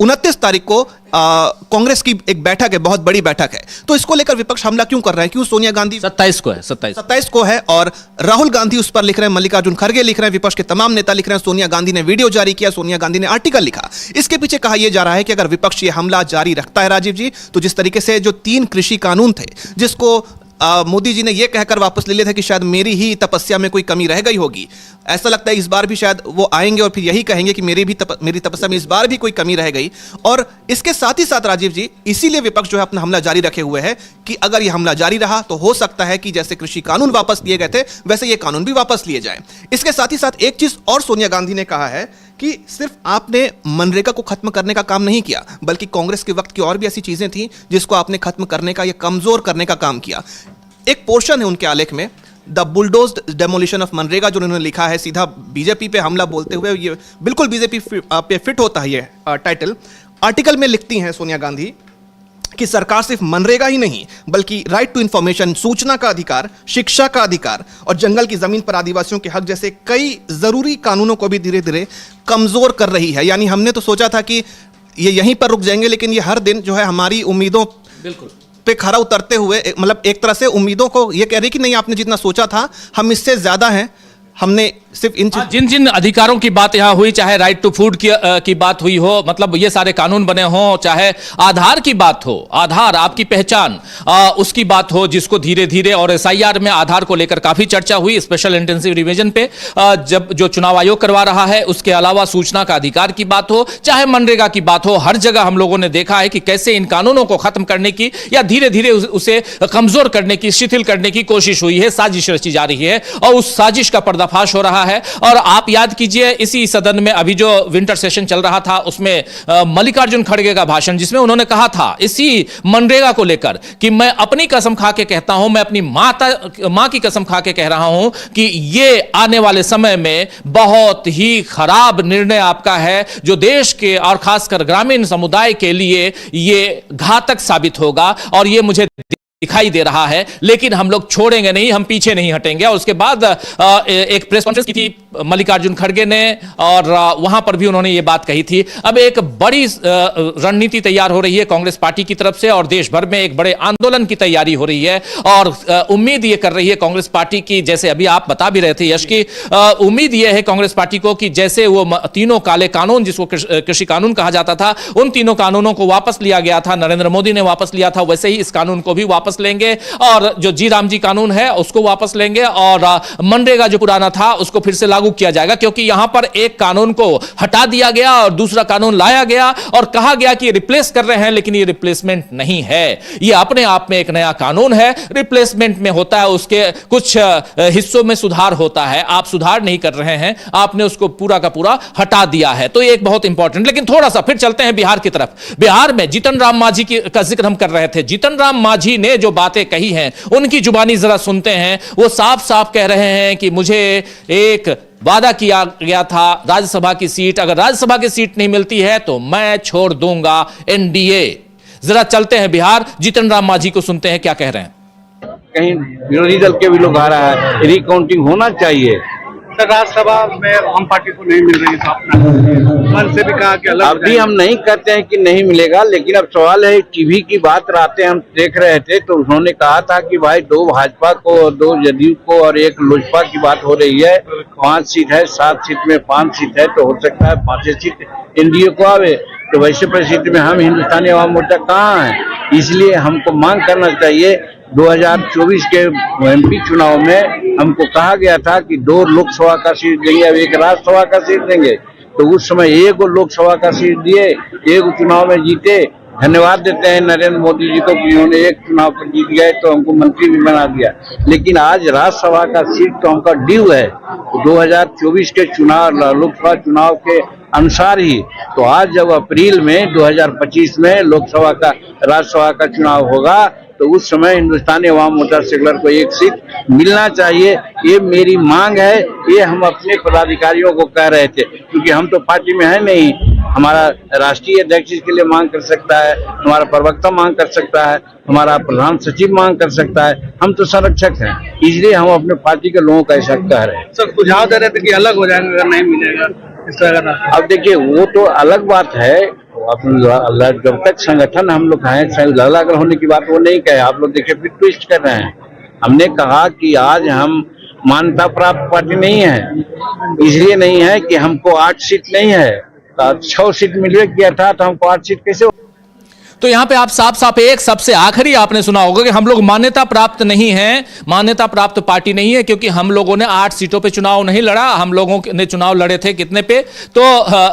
29 तारीख को कांग्रेस की एक बैठक है, बहुत बड़ी बैठक है, तो इसको लेकर विपक्ष हमला क्यों कर रहा है? क्यों सोनिया गांधी 27 को है, 27 को है, और राहुल गांधी उस पर लिख रहे हैं, मल्लिकार्जुन खड़गे लिख रहे हैं, विपक्ष के तमाम नेता लिख रहे हैं, सोनिया गांधी ने वीडियो जारी किया, सोनिया गांधी ने आर्टिकल लिखा। इसके पीछे कहा यह जा रहा है कि अगर विपक्ष ये हमला जारी रखता है राजीव जी, तो जिस तरीके से जो 3 कृषि कानून थे, जिसको मोदी जी ने यह कहकर वापस ले लिया था कि शायद मेरी ही तपस्या में कोई कमी रह गई होगी, ऐसा लगता है इस बार भी शायद वो आएंगे और फिर यही कहेंगे कि मेरी तपस्या में इस बार भी कोई कमी रह गई। और इसके साथ ही साथ राजीव जी, इसीलिए विपक्ष जो है अपना हमला जारी रखे हुए है कि अगर यह हमला जारी रहा तो हो सकता है कि जैसे कृषि कानून वापस लिए गए थे, वैसे ये कानून भी वापस लिए जाए। इसके साथ ही साथ एक चीज और सोनिया गांधी ने कहा है कि सिर्फ आपने मनरेगा को खत्म करने का काम नहीं किया, बल्कि कांग्रेस के वक्त की और भी ऐसी चीजें थी जिसको आपने खत्म करने का या कमजोर करने का काम किया। एक पोर्शन है उनके आलेख में, the bulldozed demolition of MNREGA, जो उन्होंने लिखा है, सीधा बीजेपी पे हमला बोलते हुए, ये बिल्कुल बीजेपी पे फिट होता है ये टाइटल। आर्टिकल में लिखती हैं सोनिया गांधी कि सरकार सिर्फ मनरेगा ही नहीं, बल्कि राइट टू इंफॉर्मेशन, सूचना का अधिकार, शिक्षा का अधिकार और जंगल की जमीन पर आदिवासियों के हक जैसे कई जरूरी कानूनों को भी धीरे धीरे कमजोर कर रही है। यानी हमने तो सोचा था कि ये यहीं पर रुक जाएंगे, लेकिन ये हर दिन जो है हमारी उम्मीदों बिल्कुल पे खरा उतरते हुए, मतलब एक तरह से उम्मीदों को ये कह रही कि नहीं, आपने जितना सोचा था हम इससे ज्यादा हैं, हमने सिर्फ इन जिन जिन अधिकारों की बात यहाँ हुई, चाहे राइट टू फूड की बात हुई हो, मतलब ये सारे कानून बने हो, चाहे आधार की बात हो, आधार आपकी पहचान उसकी बात हो, जिसको धीरे धीरे, और SIR में आधार को लेकर काफी चर्चा हुई, स्पेशल इंटेंसिव रिवीजन पे जब जो चुनाव आयोग करवा रहा है, उसके अलावा सूचना का अधिकार की बात हो, चाहे मनरेगा की बात हो, हर जगह हम लोगों ने देखा है कि कैसे इन कानूनों को खत्म करने की या धीरे धीरे उसे कमजोर करने की, शिथिल करने की कोशिश हुई है, साजिश रची जा रही है, और उस साजिश का पर्दाफाश हो रहा है। और आप याद कीजिए, इसी सदन में अभी जो विंटर सेशन चल रहा था, उसमें मल्लिकार्जुन खड़गे का भाषण, जिसमें उन्होंने कहा था इसी मनरेगा को लेकर कि मैं अपनी कसम खा के कहता हूं, मैं अपनी मां की कसम खा के कह रहा हूं कि ये आने वाले समय में बहुत ही खराब निर्णय आपका है, जो देश के और खासकर ग्रामीण समुदाय के लिए ये घातक साबित होगा, और ये मुझे दिखाई दे रहा है, लेकिन हम लोग छोड़ेंगे नहीं, हम पीछे नहीं हटेंगे। और उसके बाद एक प्रेस कॉन्फ्रेंस की थी मल्लिकार्जुन खड़गे ने, और वहां पर भी उन्होंने ये बात कही थी। अब एक बड़ी रणनीति तैयार हो रही है कांग्रेस पार्टी की तरफ से, और देश भर में एक बड़े आंदोलन की तैयारी हो रही है, और उम्मीद ये कर रही है कांग्रेस पार्टी की, जैसे अभी आप बता भी रहे थे यश की, उम्मीद यह है कांग्रेस पार्टी को कि जैसे वो तीनों काले कानून, जिसको कृषि कानून कहा जाता था, उन तीनों कानूनों को वापस लिया गया था, नरेंद्र मोदी ने वापस लिया था, वैसे ही इस कानून को भी वापस लेंगे, और जो जी राम जी कानून है उसको वापस लेंगे, और मनरेगा जो पुराना था उसको फिर से लागू किया जाएगा, क्योंकि यहां पर एक कानून को हटा दिया गया और दूसरा कानून लाया गया, और कहा गया कि रिप्लेस कर रहे हैं, लेकिन ये रिप्लेसमेंट नहीं है, ये अपने आप में एक नया कानून है। रिप्लेसमेंट में होता है उसके कुछ हिस्सों में सुधार होता है, आप सुधार नहीं कर रहे हैं, आपने उसको पूरा का पूरा हटा दिया है, तो ये एक बहुत इंपॉर्टेंट। लेकिन थोड़ा सा फिर चलते हैं बिहार की तरफ। बिहार में जीतन राम मांझी का जिक्र हम कर रहे थे। जीतन राम मांझी ने जो बातें कही हैं, उनकी जुबानी जरा सुनते हैं। वो साफ साफ कह रहे हैं कि मुझे एक वादा किया गया था राज्यसभा की सीट, अगर राज्यसभा की सीट नहीं मिलती है तो मैं छोड़ दूंगा NDA। जरा चलते हैं बिहार, जीतन राम मांझी को सुनते हैं क्या कह रहे हैं। कहीं विरोधी दल के भी लोग आ रहा है, रिकाउंटिंग होना चाहिए, राज्यसभा में हम पार्टी को नहीं मिल रही तो अपना कल से भी कहा कि अलग अभी हम नहीं कहते हैं कि नहीं मिलेगा, लेकिन अब सवाल है टीवी की बात रातें हम देख रहे थे तो उन्होंने कहा था कि भाई 2 भाजपा को, 2 जदयू को और 1 लोजपा की बात हो रही है। 5 सीट है, 7 सीट में 5 सीट है, तो हो सकता है 5 सीट एनडीए को आवे। तो वैसे परिस्थिति में हम हिंदुस्तानी अवाम मोर्चा कहाँ है, इसलिए हमको मांग करना चाहिए। 2024 के एमपी चुनाव में हमको कहा गया था कि 2 लोकसभा का सीट देंगे, अब 1 राज्यसभा का सीट देंगे। तो उस समय 1 लोकसभा का सीट दिए, 1 चुनाव में जीते। धन्यवाद देते हैं नरेंद्र मोदी जी को कि उन्होंने 1 चुनाव पर जीत गए तो हमको मंत्री भी बना दिया। लेकिन आज राज्यसभा का सीट तो हमका ड्यू है 2024 के चुनाव, लोकसभा चुनाव के अनुसार ही। तो आज जब अप्रैल में 2025 में लोकसभा का, राज्यसभा का चुनाव होगा तो उस समय हिंदुस्तानी अवाम मोर्चा सेकुलर को 1 सीट मिलना चाहिए। ये मेरी मांग है, ये हम अपने पदाधिकारियों को कह रहे थे, क्योंकि हम तो पार्टी में है नहीं। हमारा राष्ट्रीय अध्यक्ष इसके लिए मांग कर सकता है, हमारा प्रवक्ता मांग कर सकता है, हमारा प्रधान सचिव मांग कर सकता है, हम तो संरक्षक हैं, इसलिए हम अपने पार्टी के लोगों का ऐसा कह रहे हैं। सर सुझाव दे रहे थे कि अलग हो जाएंगे अगर नहीं मिलेगा इस तरह का। अब देखिए वो तो अलग बात है, जब तक संगठन हम लोग हैं, अलग होने की बात वो नहीं कहे। आप लोग देखिए फिर ट्विस्ट कर रहे हैं। हमने कहा कि आज हम मान्यता प्राप्त पार्टी नहीं है, इसलिए नहीं है कि हमको 8 सीट नहीं है, 6 सीट मिल गया था तो हमको 8 सीट कैसे। तो यहां पे आप साफ साफ एक सबसे आखिरी आपने सुना होगा कि हम लोग मान्यता प्राप्त नहीं है, मान्यता प्राप्त पार्टी नहीं है, क्योंकि हम लोगों ने 8 सीटों पे चुनाव नहीं लड़ा। हम लोगों ने चुनाव लड़े थे कितने पे, तो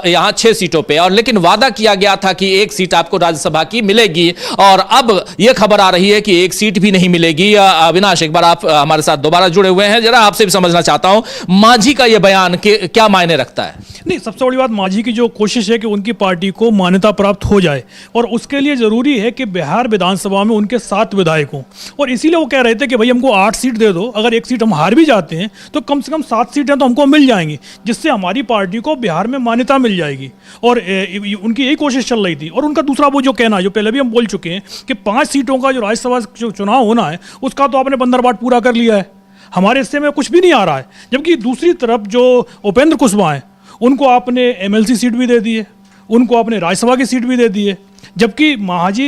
यहां 6 सीटों पे, और लेकिन वादा किया गया था कि 1 सीट आपको राज्यसभा की मिलेगी, और अब यह खबर आ रही है कि 1 सीट भी नहीं मिलेगी। अविनाश, एक बार आप हमारे साथ दोबारा जुड़े हुए हैं, जरा आपसे भी समझना चाहता हूं मांझी का यह बयान क्या मायने रखता है। नहीं, सबसे बड़ी बात मांझी की जो कोशिश है कि उनकी पार्टी को मान्यता प्राप्त हो जाए, और उसके लिए जरूरी है कि बिहार विधानसभा में उनके 7 विधायक हों, और इसीलिए वो कह रहे थे कि भाई हमको 8 सीट दे दो, अगर 1 सीट हम हार भी जाते हैं तो कम से कम 7 सीटें तो हमको मिल जाएंगी, जिससे हमारी पार्टी को बिहार में मान्यता मिल जाएगी। और उनकी यही कोशिश चल रही थी। और उनका दूसरा वो जो कहना, जो पहले भी हम बोल चुके हैं कि 5 सीटों का जो राज्यसभा चुनाव होना है उसका तो आपने बंदरबाट पूरा कर लिया है, हमारे हिस्से में कुछ भी नहीं आ रहा है। जबकि दूसरी तरफ जो उपेंद्र कुशवाहा हैं उनको आपने एमएलसी सीट भी दे दी है, उनको आपने राज्यसभा की सीट भी दे दी है, जबकि महाजी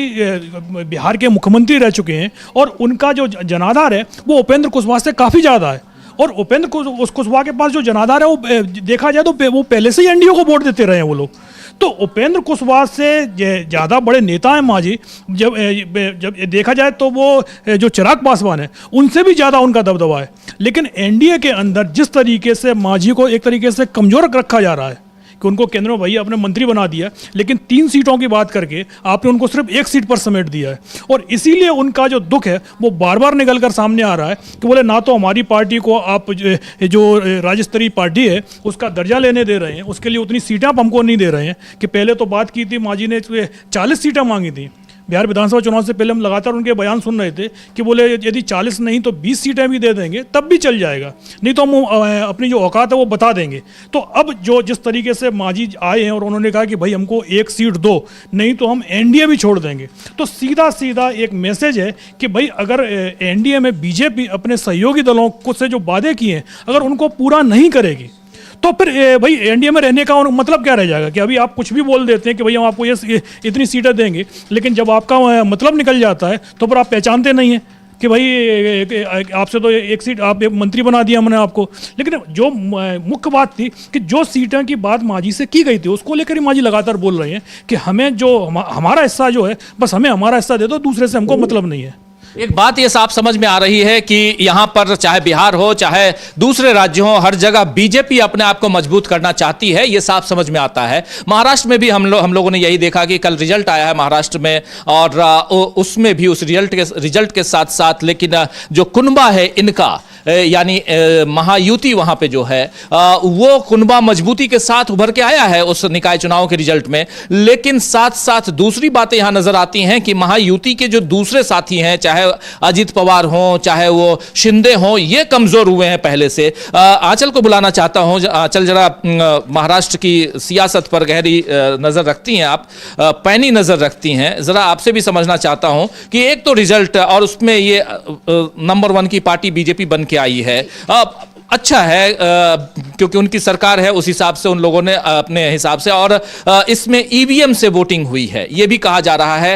बिहार के मुख्यमंत्री रह चुके हैं और उनका जो जनाधार है वो उपेंद्र कुशवाहा से काफ़ी ज़्यादा है। और उपेंद्र कुशवाहा के पास जो जनाधार है वो देखा जाए तो वो पहले से ही एनडीए को वोट देते रहे हैं वो लोग। तो उपेंद्र कुशवाहा से ज़्यादा बड़े नेता हैं मांझी, जब देखा जाए तो वो जो चिराग पासवान है उनसे भी ज़्यादा उनका दबदबा है। लेकिन एनडीए के अंदर जिस तरीके से मांझी को एक तरीके से कमज़ोर रखा जा रहा है कि उनको केंद्र में भैया अपने मंत्री बना दिया, लेकिन 3 सीटों की बात करके आपने उनको सिर्फ 1 सीट पर समेट दिया है। और इसीलिए उनका जो दुख है वो बार बार निकल कर सामने आ रहा है कि बोले ना तो हमारी पार्टी को आप जो राज्य स्तरीय पार्टी है उसका दर्जा लेने दे रहे हैं, उसके लिए उतनी सीटें आप हमको नहीं दे रहे हैं। कि पहले तो बात की थी मांझी ने 40 सीटें मांगी थी, बिहार विधानसभा चुनाव से पहले हम लगातार उनके बयान सुन रहे थे कि बोले यदि 40 नहीं तो 20 सीटें भी दे देंगे तब भी चल जाएगा, नहीं तो हम अपनी जो औकात है वो बता देंगे। तो अब जो जिस तरीके से मांझी आए हैं और उन्होंने कहा कि भाई हमको 1 सीट दो, नहीं तो हम एनडीए भी छोड़ देंगे, तो सीधा सीधा एक मैसेज है कि भाई अगर एनडीए में बीजेपी अपने सहयोगी दलों को से जो वादे किए हैं अगर उनको पूरा नहीं करेगी तो फिर भाई एनडीए में रहने का मतलब क्या रह जाएगा। कि अभी आप कुछ भी बोल देते हैं कि भाई हम आपको ये इतनी सीटें देंगे, लेकिन जब आपका मतलब निकल जाता है तो फिर आप पहचानते नहीं हैं कि भाई आपसे तो 1 सीट आप मंत्री बना दिया हमने आपको। लेकिन जो मुख्य बात थी कि जो सीटें की बात मांझी से की गई थी उसको लेकर ही मांझी लगातार बोल रहे हैं कि हमें जो हमारा हिस्सा जो है बस हमें हमारा हिस्सा दे दो, दूसरे से हमको मतलब नहीं है। एक बात ये साफ समझ में आ रही है कि यहां पर चाहे बिहार हो चाहे दूसरे राज्य हो, हर जगह बीजेपी अपने आप को मजबूत करना चाहती है, ये साफ समझ में आता है। महाराष्ट्र में भी हम लोगों ने यही देखा कि कल रिजल्ट आया है महाराष्ट्र में, और उसमें भी उस रिजल्ट के साथ साथ लेकिन जो कुनबा है इनका यानी महायुति वहां पे जो है वो कुनबा मजबूती के साथ उभर के आया है उस निकाय चुनाव के रिजल्ट में। लेकिन साथ साथ दूसरी बातें यहां नजर आती हैं कि महायुति के जो दूसरे साथी हैं, चाहे अजित पवार हो चाहे वो शिंदे हो, ये कमजोर हुए हैं पहले से। आंचल को बुलाना चाहता हूं। आंचल, जरा महाराष्ट्र की सियासत पर गहरी नजर रखती हैं आप, पैनी नजर रखती हैं, जरा आपसे भी समझना चाहता हूं कि एक तो रिजल्ट और उसमें ये नंबर 1 की पार्टी बीजेपी बन के आई है, अच्छा है क्योंकि उनकी सरकार है, उस हिसाब से उन लोगों ने अपने हिसाब से, और इसमें ईवीएम से वोटिंग हुई है, यह भी कहा जा रहा है।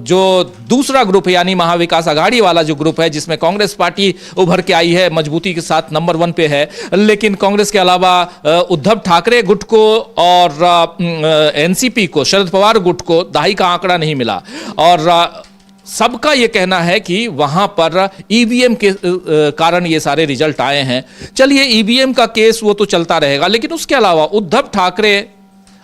जो दूसरा ग्रुप है यानी महाविकास आघाड़ी वाला जो ग्रुप है, जिसमें कांग्रेस पार्टी उभर के आई है, मजबूती के साथ नंबर 1 पे है, लेकिन कांग्रेस के अलावा उद्धव ठाकरे गुट को और एनसीपी को, शरद पवार गुट को दहाई का आंकड़ा नहीं मिला। और सबका यह कहना है कि वहां पर ईवीएम के कारण ये सारे रिजल्ट आए हैं। चलिए, ईवीएम का केस वो तो चलता रहेगा, लेकिन उसके अलावा उद्धव ठाकरे,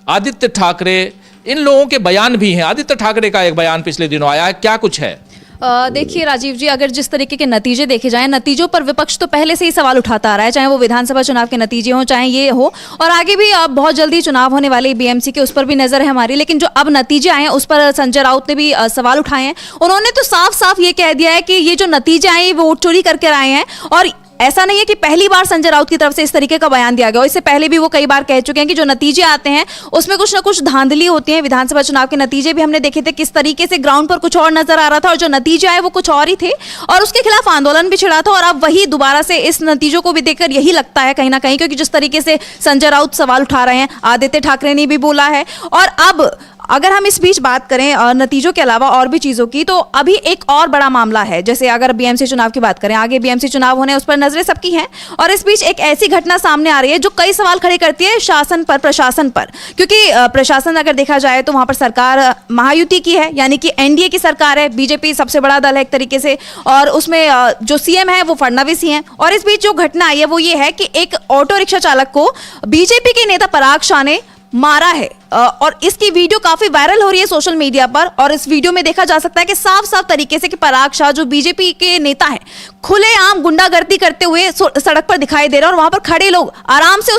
आदित्य ठाकरे, इन लोगों के बयान भी हैं। आदित्य ठाकरे का एक बयान पिछले दिनों आया है, क्या कुछ है? देखिए राजीव जी, अगर जिस तरीके के नतीजे देखे जाएं, नतीजों पर विपक्ष तो पहले से ही सवाल उठाता आ रहा है, चाहे वो विधानसभा चुनाव के नतीजे हों, चाहे ये हो, और आगे भी बहुत जल्दी चुनाव होने वाले बीएमसी के, उस पर भी नजर है हमारी। लेकिन जो अब नतीजे आए हैं उस पर संजय राउत ने भी सवाल उठाए हैं। उन्होंने तो साफ साफ ये कह दिया है कि ये जो नतीजे आए वो वोट चोरी करके आए हैं, और ऐसा नहीं है कि पहली बार संजय राउत की तरफ से इस तरीके का बयान दिया गया, और इससे पहले भी वो कई बार कह चुके हैं कि जो नतीजे आते हैं उसमें कुछ ना कुछ धांधली होती है। विधानसभा चुनाव के नतीजे भी हमने देखे थे, किस तरीके से ग्राउंड पर कुछ और नजर आ रहा था और जो नतीजे आए वो कुछ और ही थे, और उसके खिलाफ आंदोलन भी छिड़ा था। और अब वही दोबारा से इस नतीजों को भी देखकर यही लगता है कहीं ना कहीं, क्योंकि जिस तरीके से संजय राउत सवाल उठा रहे हैं, आदित्य ठाकरे ने भी बोला है। और अब अगर हम इस बीच बात करें नतीजों के अलावा और भी चीज़ों की, तो अभी एक और बड़ा मामला है। जैसे अगर बीएमसी चुनाव की बात करें, आगे बीएमसी चुनाव होने, उस पर नजरें सबकी हैं, और इस बीच एक ऐसी घटना सामने आ रही है जो कई सवाल खड़े करती है शासन पर, प्रशासन पर। क्योंकि प्रशासन अगर देखा जाए तो वहां पर सरकार महायुति की है, यानी कि एनडीए की सरकार है, बीजेपी सबसे बड़ा दल है एक तरीके से, और उसमें जो सीएम है वो फडणवीस ही हैं। और इस बीच जो घटना आई है वो ये है कि एक ऑटो रिक्शा चालक को बीजेपी के नेता पराग शाह ने मारा है, और इसकी वीडियो काफी वायरल हो रही है सोशल मीडिया पर। और इस वीडियो में देखा जा सकता है कि साफ साफ तरीके से कि पराग शाह जो बीजेपी के नेता हैं, खुलेआम गुंडागर्दी करते हुए सड़क पर दिखाई दे रहे हैं, और वहां पर खड़े लोग आराम से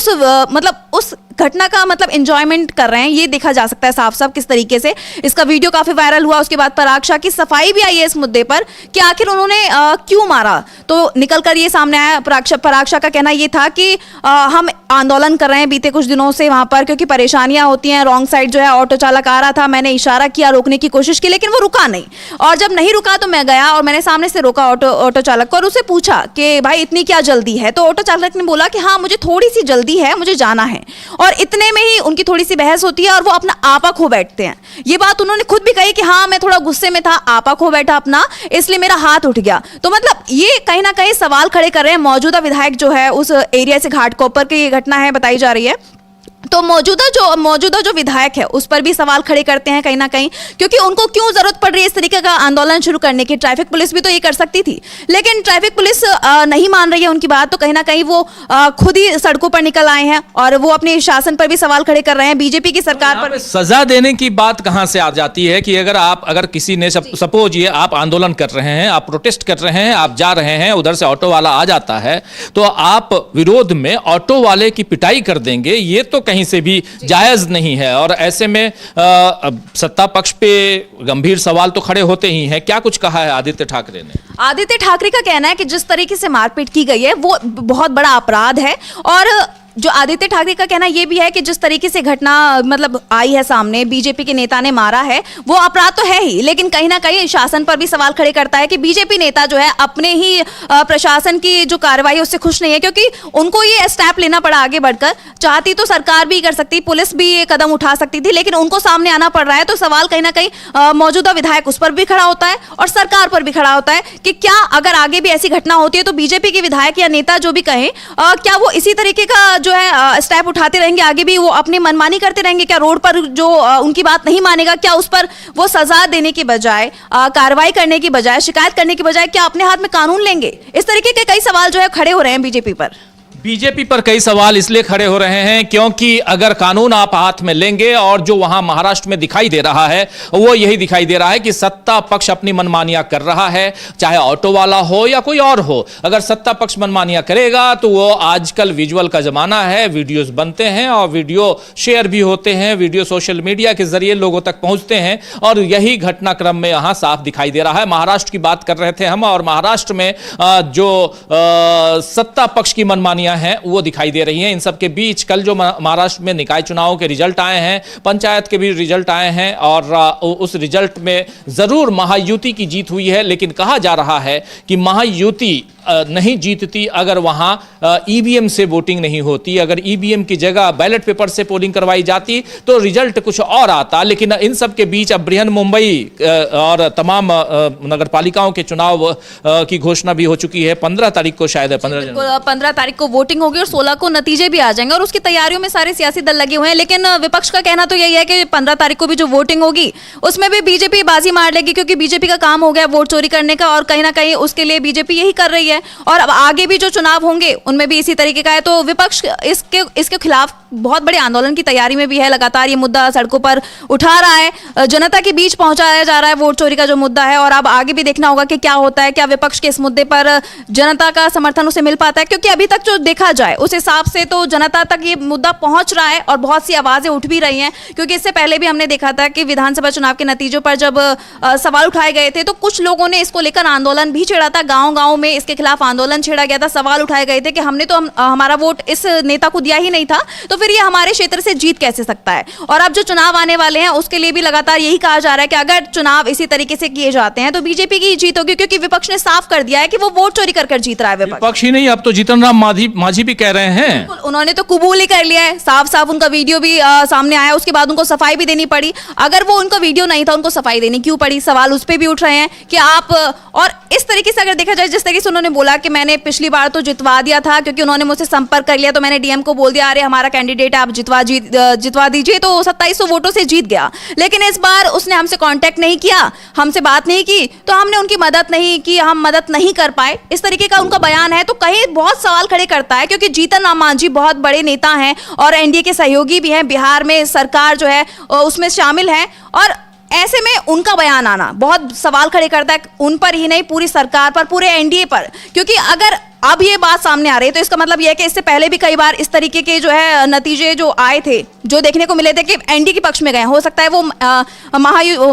उस घटना का एंजॉयमेंट कर रहे हैं। ये देखा जा सकता है साफ साफ किस तरीके से इसका वीडियो काफी वायरल हुआ। उसके बाद पराग शाह की सफाई भी आई है इस मुद्दे पर कि आखिर उन्होंने क्यों मारा। तो निकलकर ये सामने आया, पराग शाह का कहना ये था कि हम आंदोलन कर रहे हैं बीते कुछ दिनों से वहां पर, क्योंकि परेशानियां होती हैं। रॉन्ग साइड जो है ऑटो चालक आ रहा था, मैंने इशारा किया, रोकने की कोशिश की, लेकिन वो रुका नहीं, और जब नहीं रुका तो मैं गया और मैंने सामने से रोका ऑटो चालक को, और उसे पूछा कि भाई इतनी क्या जल्दी है। तो ऑटो चालक ने बोला कि हाँ, मुझे थोड़ी सी जल्दी है, मुझे जाना है। और इतने में ही उनकी थोड़ी सी बहस होती है और वो अपना आपा खो बैठते हैं। ये बात उन्होंने खुद भी कही कि हाँ, मैं थोड़ा गुस्से में था, आपा खो बैठा अपना, इसलिए मेरा हाथ उठ गया। तो मतलब ये कहीं ना कहीं सवाल खड़े कर रहे हैं। मौजूदा विधायक जो है उस एरिया से, घाटकोपर की ये घटना है बताई जा रही है, तो मौजूदा जो विधायक है उस पर भी सवाल खड़े करते हैं कहीं ना कहीं, क्योंकि उनको क्यों जरूरत पड़ रही है इस तरीके का आंदोलन शुरू करने की। ट्रैफिक पुलिस भी तो ये कर सकती थी, लेकिन ट्रैफिक पुलिस नहीं मान रही है उनकी बात, तो कहीं ना कहीं वो खुद ही सड़कों पर निकल आए हैं और वो अपने शासन पर भी सवाल खड़े कर रहे हैं, बीजेपी की सरकार पर। सजा देने की बात कहां से आ जाती है कि अगर किसी ने, सपोज ये आप आंदोलन कर रहे हैं, आप प्रोटेस्ट कर रहे हैं, आप जा रहे हैं, उधर से ऑटो वाला आ जाता है, तो आप विरोध में ऑटो वाले की पिटाई कर देंगे, ये तो कहीं से भी जायज नहीं है। और ऐसे में सत्ता पक्ष पे गंभीर सवाल तो खड़े होते ही हैं। क्या कुछ कहा है आदित्य ठाकरे ने? आदित्य ठाकरे का कहना है कि जिस तरीके से मारपीट की गई है वो बहुत बड़ा अपराध है, और जो आदित्य ठाकरे का कहना यह भी है कि जिस तरीके से घटना आई है सामने, बीजेपी के नेता ने मारा है, वो अपराध तो है ही, लेकिन कहीं ना कहीं शासन पर भी सवाल खड़े करता है कि बीजेपी नेता जो है अपने ही प्रशासन की जो कार्रवाई उससे खुश नहीं है, क्योंकि उनको ये स्टेप लेना पड़ा आगे बढ़कर। चाहती तो सरकार भी कर सकती, पुलिस भी ये कदम उठा सकती थी, लेकिन उनको सामने आना पड़ रहा है। तो सवाल कहीं ना कहीं मौजूदा विधायक उस पर भी खड़ा होता है और सरकार पर भी खड़ा होता है कि क्या अगर आगे भी ऐसी घटना होती है तो बीजेपी के विधायक या नेता जो भी कहें, क्या वो इसी तरीके का जो है स्टेप उठाते रहेंगे, आगे भी वो अपनी मनमानी करते रहेंगे? क्या रोड पर जो उनकी बात नहीं मानेगा, क्या उस पर वो सजा देने की बजाय, कार्रवाई करने की बजाय, शिकायत करने की बजाय क्या अपने हाथ में कानून लेंगे? इस तरीके के कई सवाल जो है खड़े हो रहे हैं बीजेपी पर कई सवाल इसलिए खड़े हो रहे हैं क्योंकि अगर कानून आप हाथ में लेंगे, और जो वहां महाराष्ट्र में दिखाई दे रहा है वो यही दिखाई दे रहा है कि सत्ता पक्ष अपनी मनमानियां कर रहा है, चाहे ऑटो वाला हो या कोई और हो। अगर सत्ता पक्ष मनमानियां करेगा तो वो, आजकल विजुअल का जमाना है, वीडियोस बनते हैं और वीडियो शेयर भी होते हैं, वीडियो सोशल मीडिया के जरिए लोगों तक पहुंचते हैं, और यही घटनाक्रम में यहां साफ दिखाई दे रहा है। महाराष्ट्र की बात कर रहे थे हम, और महाराष्ट्र में जो सत्ता पक्ष की मनमानियां हैं वो दिखाई दे रही हैं। इन सब के बीच कल जो महाराष्ट्र में निकाय चुनावों के रिजल्ट आए हैं, पंचायत के भी रिजल्ट आए हैं, और उस रिजल्ट में जरूर महायुति की जीत हुई है, लेकिन कहा जा रहा है कि महायुति नहीं जीतती अगर वहां ईवीएम से वोटिंग नहीं होती। अगर ईवीएम की जगह बैलेट पेपर से पोलिंग करवाई जाती तो रिजल्ट कुछ और आता। लेकिन इन सब के बीच अब बृहन मुंबई और तमाम नगर पालिकाओं के चुनाव की घोषणा भी हो चुकी है। 15 तारीख को शायद है, 15 तारीख को वोटिंग होगी और 16 को नतीजे भी आ जाएंगे और उसकी तैयारियों में सारे सियासी दल लगे हुए हैं। लेकिन विपक्ष का कहना तो यही है कि 15 तारीख को भी जो वोटिंग होगी उसमें भी बीजेपी बाजी मार लेगी, क्योंकि बीजेपी का काम हो गया वोट चोरी करने का और कहीं ना कहीं उसके लिए बीजेपी यही कर रही है। और अब आगे भी जो चुनाव होंगे उनमें भी इसी तरीके का है। तो विपक्ष इसके खिलाफ बहुत बड़े आंदोलन की तैयारी में भी है। लगातार ये मुद्दा सड़कों पर उठा रहा है, जनता के बीच पहुंचाया जा रहा है वोट चोरी का जो मुद्दा है। और अब आगे भी देखना होगा कि क्या होता है, क्या विपक्ष के इस मुद्दे पर जनता का समर्थन उसे मिल पाता है, क्योंकि अभी तक जो देखा जाए उस हिसाब से तो जनता तक ये मुद्दा पहुंच रहा है और बहुत सी आवाजें उठ भी रही हैं। क्योंकि इससे पहले भी हमने देखा था कि विधानसभा चुनाव के नतीजों पर जब सवाल उठाए गए थे तो कुछ लोगों ने इसको लेकर आंदोलन भी छेड़ा था। गांव-गांव में इसके खिलाफ आंदोलन छेड़ा गया था, सवाल उठाए गए थे कि हमने तो हमारा वोट इस नेता को दिया ही नहीं था, तो फिर ये हमारे क्षेत्र से जीत कैसे सकता है। और अब जो चुनाव आने वाले हैं उसके लिए भी लगातार यही कहा जा रहा है कि अगर चुनाव इसी तरीके से किए जाते हैं तो बीजेपी की जीत होगी, क्योंकि विपक्ष ने साफ कर दिया है कि वो वोट चोरी कर जीत रहा है। विपक्ष ही नहीं, अब तो जीतन राम मांझी भी कह रहे हैं, उन्होंने तो कबूल ही कर लिया है, साफ साफ उनका वीडियो भी सामने आया। उसके बाद उनको सफाई भी देनी पड़ी। अगर वो उनका वीडियो नहीं था उनको सफाई देनी क्यों पड़ी, सवाल उस पर भी उठ रहे हैं कि आप। और इस तरीके से अगर देखा जाए, जिस तरीके से उन्होंने बोला कि मैंने पिछली बार तो जितवा दिया था क्योंकि उन्होंने मुझसे संपर्क कर लिया, तो मैंने डीएम को बोल दिया अरे हमारा कैंडिडेट आप जितवा दीजिए, तो 2700 वोटों से जीत गया। लेकिन इस बार उसने हमसे कांटेक्ट नहीं किया, हमसे बात नहीं की, तो हमने उनकी मदद नहीं की, हम मदद नहीं कर पाए, इस तरीके का उनका बयान है। तो कहीं बहुत सवाल खड़े करता है, क्योंकि जीतन राम मांझी बहुत बड़े नेता हैं और एनडीए के सहयोगी भी हैं, बिहार में सरकार जो है उसमें शामिल है। और ऐसे में उनका बयान आना बहुत सवाल खड़े करता है, उन पर ही नहीं पूरी सरकार पर, पूरे एनडीए पर। क्योंकि अगर अब ये बात सामने आ रही है तो इसका मतलब यह है कि इससे पहले भी कई बार इस तरीके के जो है नतीजे जो आए थे, जो देखने को मिले थे कि एनडीए के पक्ष में गए, हो सकता है वो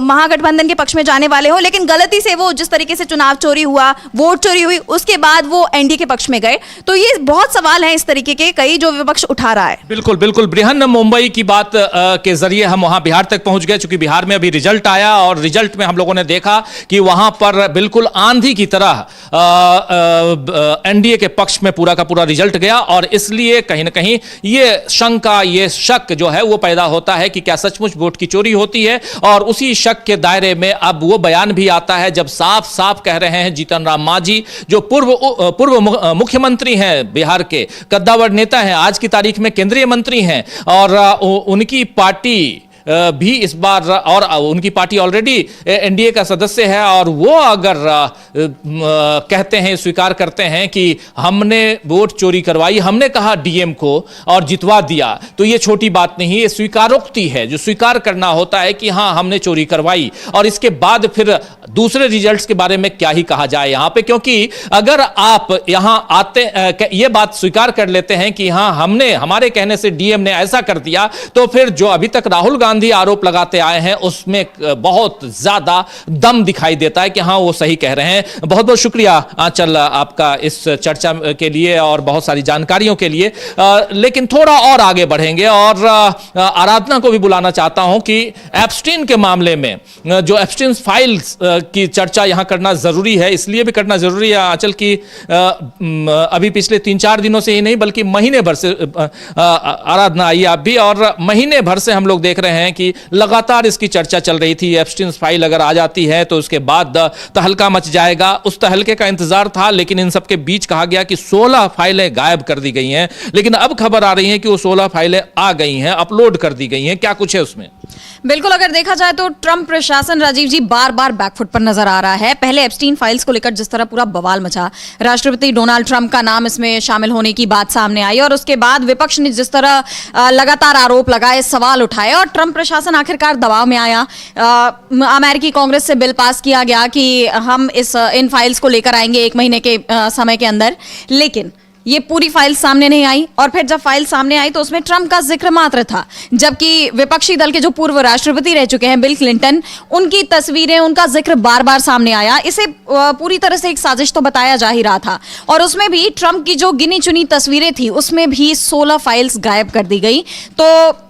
महागठबंधन के पक्ष में जाने वाले हो, लेकिन गलती से वो जिस तरीके से चुनाव चोरी हुआ, वोट चोरी हुई, उसके बाद वो एनडीए के पक्ष में गए। तो ये बहुत सवाल हैं इस तरीके के कई जो विपक्ष उठा रहा है। बिल्कुल बिल्कुल, बृहन मुंबई की बात के जरिए हम वहां बिहार तक पहुंच गए, क्योंकि बिहार में अभी रिजल्ट आया और रिजल्ट में हम लोगों ने देखा कि वहां पर बिल्कुल आंधी की तरह एनडीए के पक्ष में पूरा का पूरा रिजल्ट गया। और इसलिए कहीं ना कहीं ये शंका, ये शक जो है वो पैदा होता है कि क्या सचमुच वोट की चोरी होती है। और उसी शक के दायरे में अब वो बयान भी आता है जब साफ साफ कह रहे हैं जीतन राम मांझी, जो पूर्व मुख्यमंत्री हैं बिहार के, कद्दावर नेता हैं, आज की तारीख में केंद्रीय मंत्री हैं और उनकी पार्टी भी इस बार, और उनकी पार्टी ऑलरेडी एनडीए का सदस्य है, और वो अगर कहते हैं, स्वीकार करते हैं कि हमने वोट चोरी करवाई, हमने कहा डीएम को और जितवा दिया, तो ये छोटी बात नहीं, ये स्वीकारोक्ति है, जो स्वीकार करना होता है कि हाँ हमने चोरी करवाई। और इसके बाद फिर दूसरे रिजल्ट्स के बारे में क्या ही कहा जाए यहां पे, क्योंकि अगर आप यहां आते ये बात स्वीकार कर लेते हैं कि हाँ हमने, हमारे कहने से डीएम ने ऐसा कर दिया, तो फिर जो अभी तक राहुल गांधी आरोप लगाते आए हैं उसमें बहुत ज्यादा दम दिखाई देता है कि हाँ वो सही कह रहे हैं। बहुत बहुत शुक्रिया आंचल आपका इस चर्चा के लिए और बहुत सारी जानकारियों के लिए। लेकिन थोड़ा और आगे बढ़ेंगे और आराधना को भी बुलाना चाहता हूं कि एप्स्टीन के मामले में जो एप्स्टीन फाइल्स की चर्चा यहां करना जरूरी है, इसलिए भी करना जरूरी है आंचल की अभी पिछले 3-4 दिनों से ही नहीं बल्कि महीने भर से, आराधना आइए आप भी, और महीने भर से हम लोग देख रहे हैं कि लगातार इसकी चर्चा चल रही थी। एप्स्टीन फाइल अगर आ जाती है तो उसके बाद तहलका मच जाएगा, उस तहलके का इंतजार था। लेकिन इन सबके बीच कहा गया कि 16 फाइलें गायब कर दी गई हैं, लेकिन अब खबर आ रही है कि वो 16 फाइलें आ गई हैं, अपलोड कर दी गई हैं। क्या कुछ है उसमें? बिल्कुल, अगर देखा जाए तो ट्रंप प्रशासन, राजीव जी, बार बार बैकफुट पर नजर आ रहा है। पहले एप्स्टीन फाइल्स को लेकर जिस तरह पूरा बवाल मचा, राष्ट्रपति डोनाल्ड ट्रंप का नाम इसमें शामिल होने की बात सामने आई, और उसके बाद विपक्ष ने जिस तरह लगातार आरोप लगाए, सवाल उठाए, और ट्रंप प्रशासन आखिरकार दबाव में आया। अमेरिकी कांग्रेस से बिल पास किया गया कि हम इन फाइल्स को लेकर आएंगे 1 महीने के समय के अंदर, लेकिन ये पूरी फाइल सामने नहीं आई। और फिर जब फाइल सामने आई तो उसमें ट्रंप का जिक्र मात्र था, जबकि विपक्षी दल के जो पूर्व राष्ट्रपति रह चुके हैं बिल क्लिंटन, उनकी तस्वीरें, उनका जिक्र बार बार सामने आया। इसे पूरी तरह से एक साजिश तो बताया जा ही रहा था। और उसमें भी ट्रंप की जो गिनी चुनी तस्वीरें थी उसमें भी 16 फाइल्स गायब कर दी गई। तो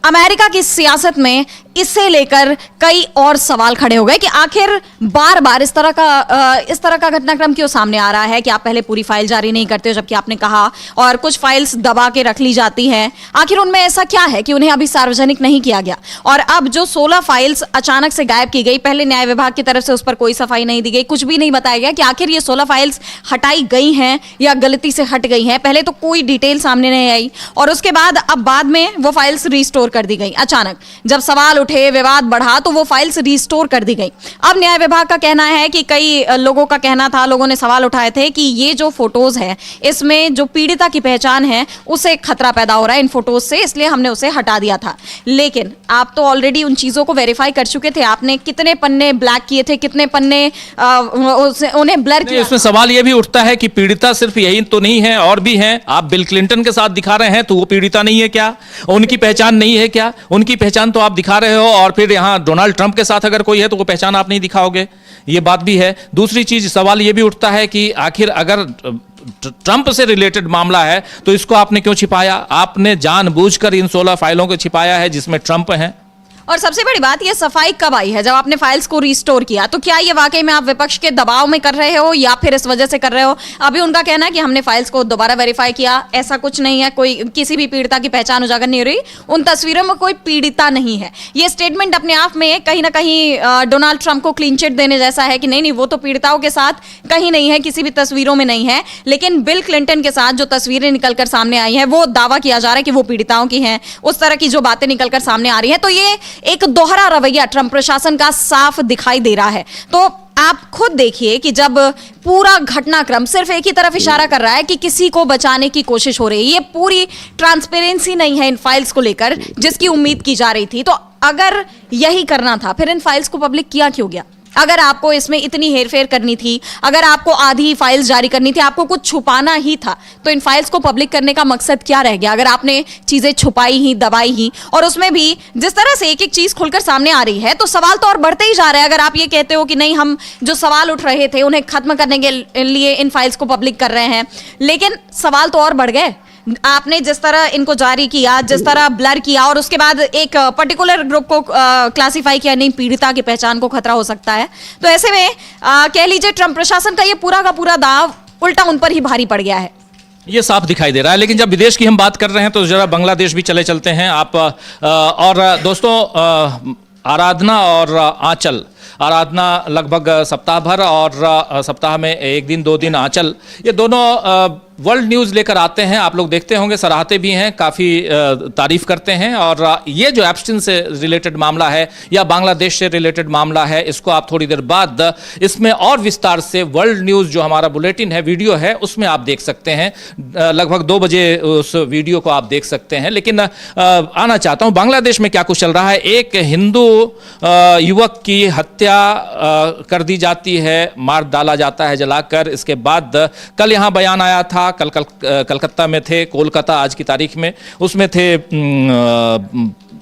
अमेरिका की सियासत में इसे लेकर कई और सवाल खड़े हो गए कि आखिर बार बार इस तरह का घटनाक्रम क्यों सामने आ रहा है कि आप पहले पूरी फाइल जारी नहीं करते हो, जबकि आपने कहा, और कुछ फाइल्स दबा के रख ली जाती हैं। आखिर उनमें ऐसा क्या है कि उन्हें अभी सार्वजनिक नहीं किया गया? और अब जो 16 फाइल्स अचानक से गायब की गई, पहले न्याय विभाग की तरफ से उस पर कोई सफाई नहीं दी गई, कुछ भी नहीं बताया गया कि आखिर ये 16 फाइल्स हटाई गई हैं या गलती से हट गई हैं। पहले तो कोई डिटेल सामने नहीं आई, और उसके बाद अब बाद में वो फाइल्स रिस्टोर कर दी गई। अचानक जब सवाल उठे, विवाद बढ़ा, तो वो फाइल्स रिस्टोर कर दी गई। अब न्याय विभाग का कहना है कि कई लोगों का कहना था, लोगों ने सवाल उठाए थे कि ये जो फोटोज है, इसमें जो पीड़िता की पहचान है उसे खतरा पैदा हो रहा है इन फोटोज से, इसलिए हमने उसे हटा दिया था। लेकिन आप तो ऑलरेडी उन चीजों को वेरीफाई कर चुके थे। आपने कितने पन्ने ब्लैक किए थे, कितने पन्ने उन्हें ब्लर किया? इसमें सवाल यह भी उठता है कि पीड़िता सिर्फ यही तो नहीं है, और भी हैं। आप बिल क्लिंटन के साथ दिखा रहे हैं तो वो पीड़िता नहीं है क्या? उनकी पहचान नहीं है क्या? उनकी पहचान तो आप दिखा रहे हो, और फिर यहां डोनाल्ड ट्रंप के साथ अगर कोई है तो वो पहचान आप नहीं दिखाओगे। ये बात भी है। दूसरी चीज, सवाल यह भी उठता है कि आखिर अगर ट्रंप से रिलेटेड मामला है तो इसको आपने क्यों छिपाया? आपने जानबूझकर इन 16 फाइलों को छिपाया है जिसमें ट्रंप हैं। और सबसे बड़ी बात, ये सफाई कब आई है? जब आपने फाइल्स को रिस्टोर किया, तो क्या ये वाकई में आप विपक्ष के दबाव में कर रहे हो या फिर इस वजह से कर रहे हो? अभी उनका कहना है कि हमने फाइल्स को दोबारा वेरीफाई किया, ऐसा कुछ नहीं है, कोई किसी भी पीड़िता की पहचान उजागर नहीं हो रही, उन तस्वीरों में कोई पीड़िता नहीं है। ये स्टेटमेंट अपने आप में कहीं ना कहीं डोनाल्ड ट्रंप को क्लीन चिट देने जैसा है कि नहीं, वो तो पीड़िताओं के साथ कहीं नहीं है, किसी भी तस्वीरों में नहीं है। लेकिन बिल क्लिंटन के साथ जो तस्वीरें निकलकर सामने आई हैं, वो दावा किया जा रहा है कि वो पीड़िताओं की हैं। उस तरह की जो बातें निकलकर सामने आ रही हैं, तो ये एक दोहरा रवैया ट्रंप प्रशासन का साफ दिखाई दे रहा है। तो आप खुद देखिए कि जब पूरा घटनाक्रम सिर्फ एक ही तरफ इशारा कर रहा है कि किसी को बचाने की कोशिश हो रही है, ये पूरी ट्रांसपेरेंसी नहीं है इन फाइल्स को लेकर जिसकी उम्मीद की जा रही थी। तो अगर यही करना था, फिर इन फाइल्स को पब्लिक किया क्यों गया? अगर आपको इसमें इतनी हेरफेर करनी थी, अगर आपको आधी फाइल्स जारी करनी थी, आपको कुछ छुपाना ही था, तो इन फाइल्स को पब्लिक करने का मकसद क्या रह गया? अगर आपने चीजें छुपाई ही, दबाई ही, और उसमें भी जिस तरह से एक एक चीज खुलकर सामने आ रही है, तो सवाल तो और बढ़ते ही जा रहे हैं। अगर आप ये कहते हो कि नहीं, हम जो सवाल उठ रहे थे उन्हें खत्म करने के लिए इन फाइल्स को पब्लिक कर रहे हैं, लेकिन सवाल तो और बढ़ गए। आपने जिस तरह इनको जारी किया, जिस तरह ब्लर किया, और उसके बाद एक पर्टिकुलर ग्रुप को क्लासिफाई किया, नहीं, पीड़िता की पहचान को खतरा हो सकता है, तो ऐसे में कह लीजिए ट्रंप प्रशासन का ये पूरा का पूरा दाव उल्टा उन पर ही भारी पड़ गया है। ये साफ दिखाई दे रहा है। लेकिन जब विदेश की हम बात कर रहे हैं तो जरा बांग्लादेश भी चलते हैं आप। और दोस्तों, आराधना और आंचल, आराधना लगभग सप्ताह भर और सप्ताह में एक दिन 2 दिन आंचल, ये दोनों वर्ल्ड न्यूज़ लेकर आते हैं। आप लोग देखते होंगे, सराहते भी हैं, काफ़ी तारीफ करते हैं। और ये जो एप्स्टीन से रिलेटेड मामला है या बांग्लादेश से रिलेटेड मामला है, इसको आप थोड़ी देर बाद इसमें और विस्तार से वर्ल्ड न्यूज़ जो हमारा बुलेटिन है, वीडियो है, उसमें आप देख सकते हैं। लगभग 2 बजे उस वीडियो को आप देख सकते हैं। लेकिन आना चाहता हूँ, बांग्लादेश में क्या कुछ चल रहा है। एक हिंदू युवक की हत्या कर दी जाती है, मार डाला जाता है जलाकर। इसके बाद कल यहाँ बयान आया था, कलकत्ता में थे, कोलकाता आज की तारीख में, उसमें थे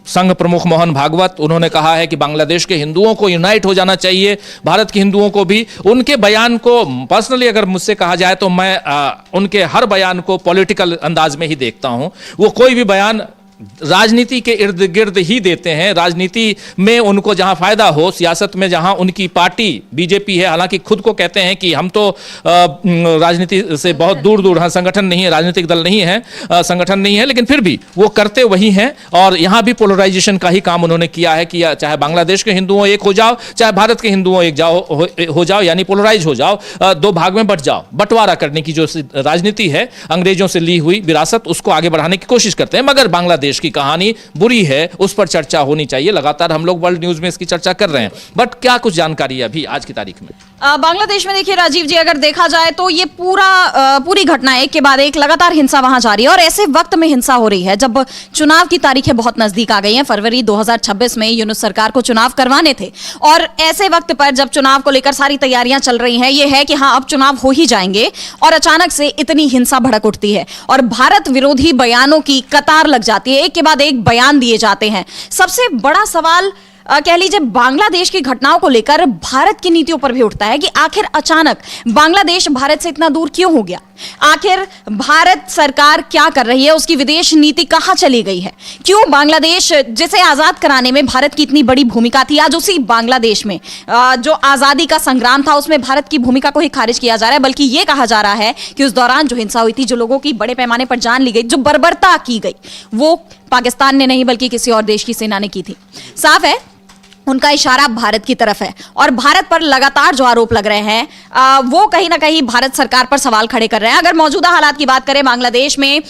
संघ प्रमुख मोहन भागवत। उन्होंने कहा है कि बांग्लादेश के हिंदुओं को यूनाइट हो जाना चाहिए, भारत के हिंदुओं को भी। उनके बयान को पर्सनली अगर मुझसे कहा जाए तो मैं उनके हर बयान को पॉलिटिकल अंदाज में ही देखता हूं। वो कोई भी बयान राजनीति के इर्द गिर्द ही देते हैं। राजनीति में उनको जहां फायदा हो, सियासत में जहां उनकी पार्टी बीजेपी है, हालांकि खुद को कहते हैं कि हम तो राजनीति से बहुत दूर दूर हैं, संगठन नहीं है, राजनीतिक दल नहीं है, संगठन नहीं है, लेकिन फिर भी वो करते वही हैं। और यहां भी पोलराइजेशन का ही काम उन्होंने किया है कि चाहे बांग्लादेश के हिंदुओं एक हो जाओ, चाहे भारत के हिंदुओं एक हो जाओ, यानी पोलराइज हो जाओ, 2 भाग में बट जाओ। बंटवारा करने की जो राजनीति है, अंग्रेजों से ली हुई विरासत, उसको आगे बढ़ाने की कोशिश करते हैं। मगर बांग्लादेश की कहानी बुरी है, उस पर चर्चा होनी चाहिए। लगातार हम लोग वर्ल्ड न्यूज़ में इसकी चर्चा कर रहे हैं, बट क्या कुछ जानकारी है अभी आज की तारीख में? बांग्लादेश में देखिए राजीव जी, अगर देखा जाए तो ये पूरी घटना एक के बाद एक लगातार हिंसा वहां जारी है, और ऐसे वक्त में हिंसा हो रही है जब चुनाव की तारीखें बहुत नजदीक आ गई हैं। फरवरी 2026 में यूनुस सरकार को चुनाव करवाने थे, और ऐसे वक्त पर जब चुनाव को लेकर सारी तैयारियां चल रही हैं, ये है कि हाँ अब चुनाव हो ही जाएंगे, और अचानक से इतनी हिंसा भड़क उठती है और भारत विरोधी बयानों की कतार लग जाती है। एक के बाद एक बयान दिए जाते हैं। सबसे बड़ा सवाल कह लीजिए बांग्लादेश की घटनाओं को लेकर भारत की नीतियों पर भी उठता है कि आखिर अचानक बांग्लादेश भारत से इतना दूर क्यों हो गया। आखिर भारत सरकार क्या कर रही है, उसकी विदेश नीति कहां चली गई है? क्यों बांग्लादेश, जिसे आजाद कराने में भारत की इतनी बड़ी भूमिका थी, आज उसी बांग्लादेश में जो आजादी का संग्राम था उसमें भारत की भूमिका को ही खारिज किया जा रहा है। बल्कि यह कहा जा रहा है कि उस दौरान जो हिंसा हुई थी, जो लोगों की बड़े पैमाने पर जान ली गई, जो बर्बरता की गई, वो पाकिस्तान ने नहीं बल्कि किसी और देश की सेना ने की थी। साफ है उनका इशारा भारत की तरफ है और भारत पर लगातार जो आरोप लग रहे हैं वो कहीं ना कहीं भारत सरकार पर सवाल खड़े कर रहे हैं। अगर मौजूदा हालात की बात करें, बांग्लादेश में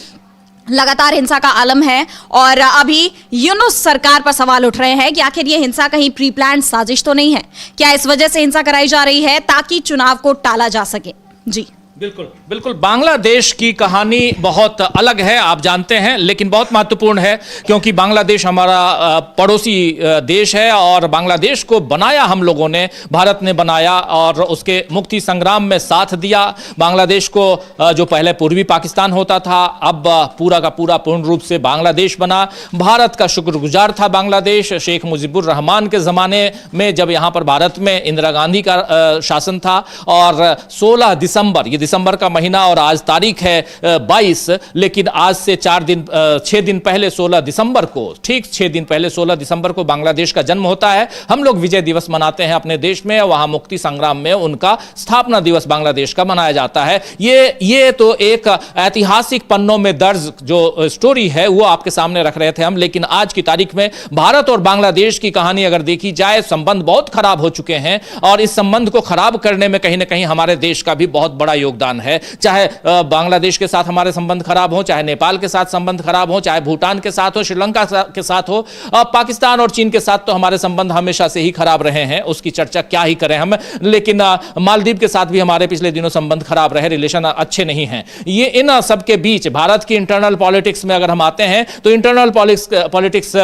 लगातार हिंसा का आलम है और अभी यूनुस सरकार पर सवाल उठ रहे हैं कि आखिर ये हिंसा कहीं प्री प्लान साजिश तो नहीं है? क्या इस वजह से हिंसा कराई जा रही है ताकि चुनाव को टाला जा सके? जी बिल्कुल बिल्कुल। बांग्लादेश की कहानी बहुत अलग है, आप जानते हैं, लेकिन बहुत महत्वपूर्ण है क्योंकि बांग्लादेश हमारा पड़ोसी देश है और बांग्लादेश को बनाया हम लोगों ने, भारत ने बनाया और उसके मुक्ति संग्राम में साथ दिया। बांग्लादेश को जो पहले पूर्वी पाकिस्तान होता था, अब पूरा का पूरा पूर्ण रूप से बांग्लादेश बना। भारत का शुक्रगुजार था बांग्लादेश शेख मुजीबुर रहमान के ज़माने में, जब यहाँ पर भारत में इंदिरा गांधी का शासन था। और 16 दिसंबर, ये दिसंबर का महीना और आज तारीख है 22, लेकिन आज से 6 दिन पहले 16 दिसंबर को, ठीक 6 दिन पहले 16 दिसंबर को बांग्लादेश का जन्म होता है। हम लोग विजय दिवस मनाते हैं अपने देश में, वहां मुक्ति संग्राम में उनका स्थापना दिवस बांग्लादेश का मनाया जाता है। ये तो एक ऐतिहासिक पन्नों में दर्ज जो स्टोरी है वो आपके सामने रख रहे थे हम। लेकिन आज की तारीख में भारत और बांग्लादेश की कहानी अगर देखी जाए, संबंध बहुत खराब हो चुके हैं और इस संबंध को खराब करने में कहीं ना कहीं हमारे देश का भी बहुत बड़ा योगदान है। चाहे बांग्लादेश के साथ हमारे संबंध खराब हो, चाहे नेपाल के साथ संबंध खराब हो, चाहे भूटान के साथ हो, श्रीलंका के साथ हो, पाकिस्तान और चीन के साथ तो हमारे संबंध हमेशा से ही खराब रहे हैं, उसकी चर्चा क्या ही करें हम। लेकिन मालदीव के साथ भी हमारे पिछले दिनों संबंध खराब रहे, रिलेशन अच्छे नहीं हैं। ये इन सब के बीच भारत की इंटरनल पॉलिटिक्स में अगर हम आते हैं तो इंटरनल पॉलिटिक्स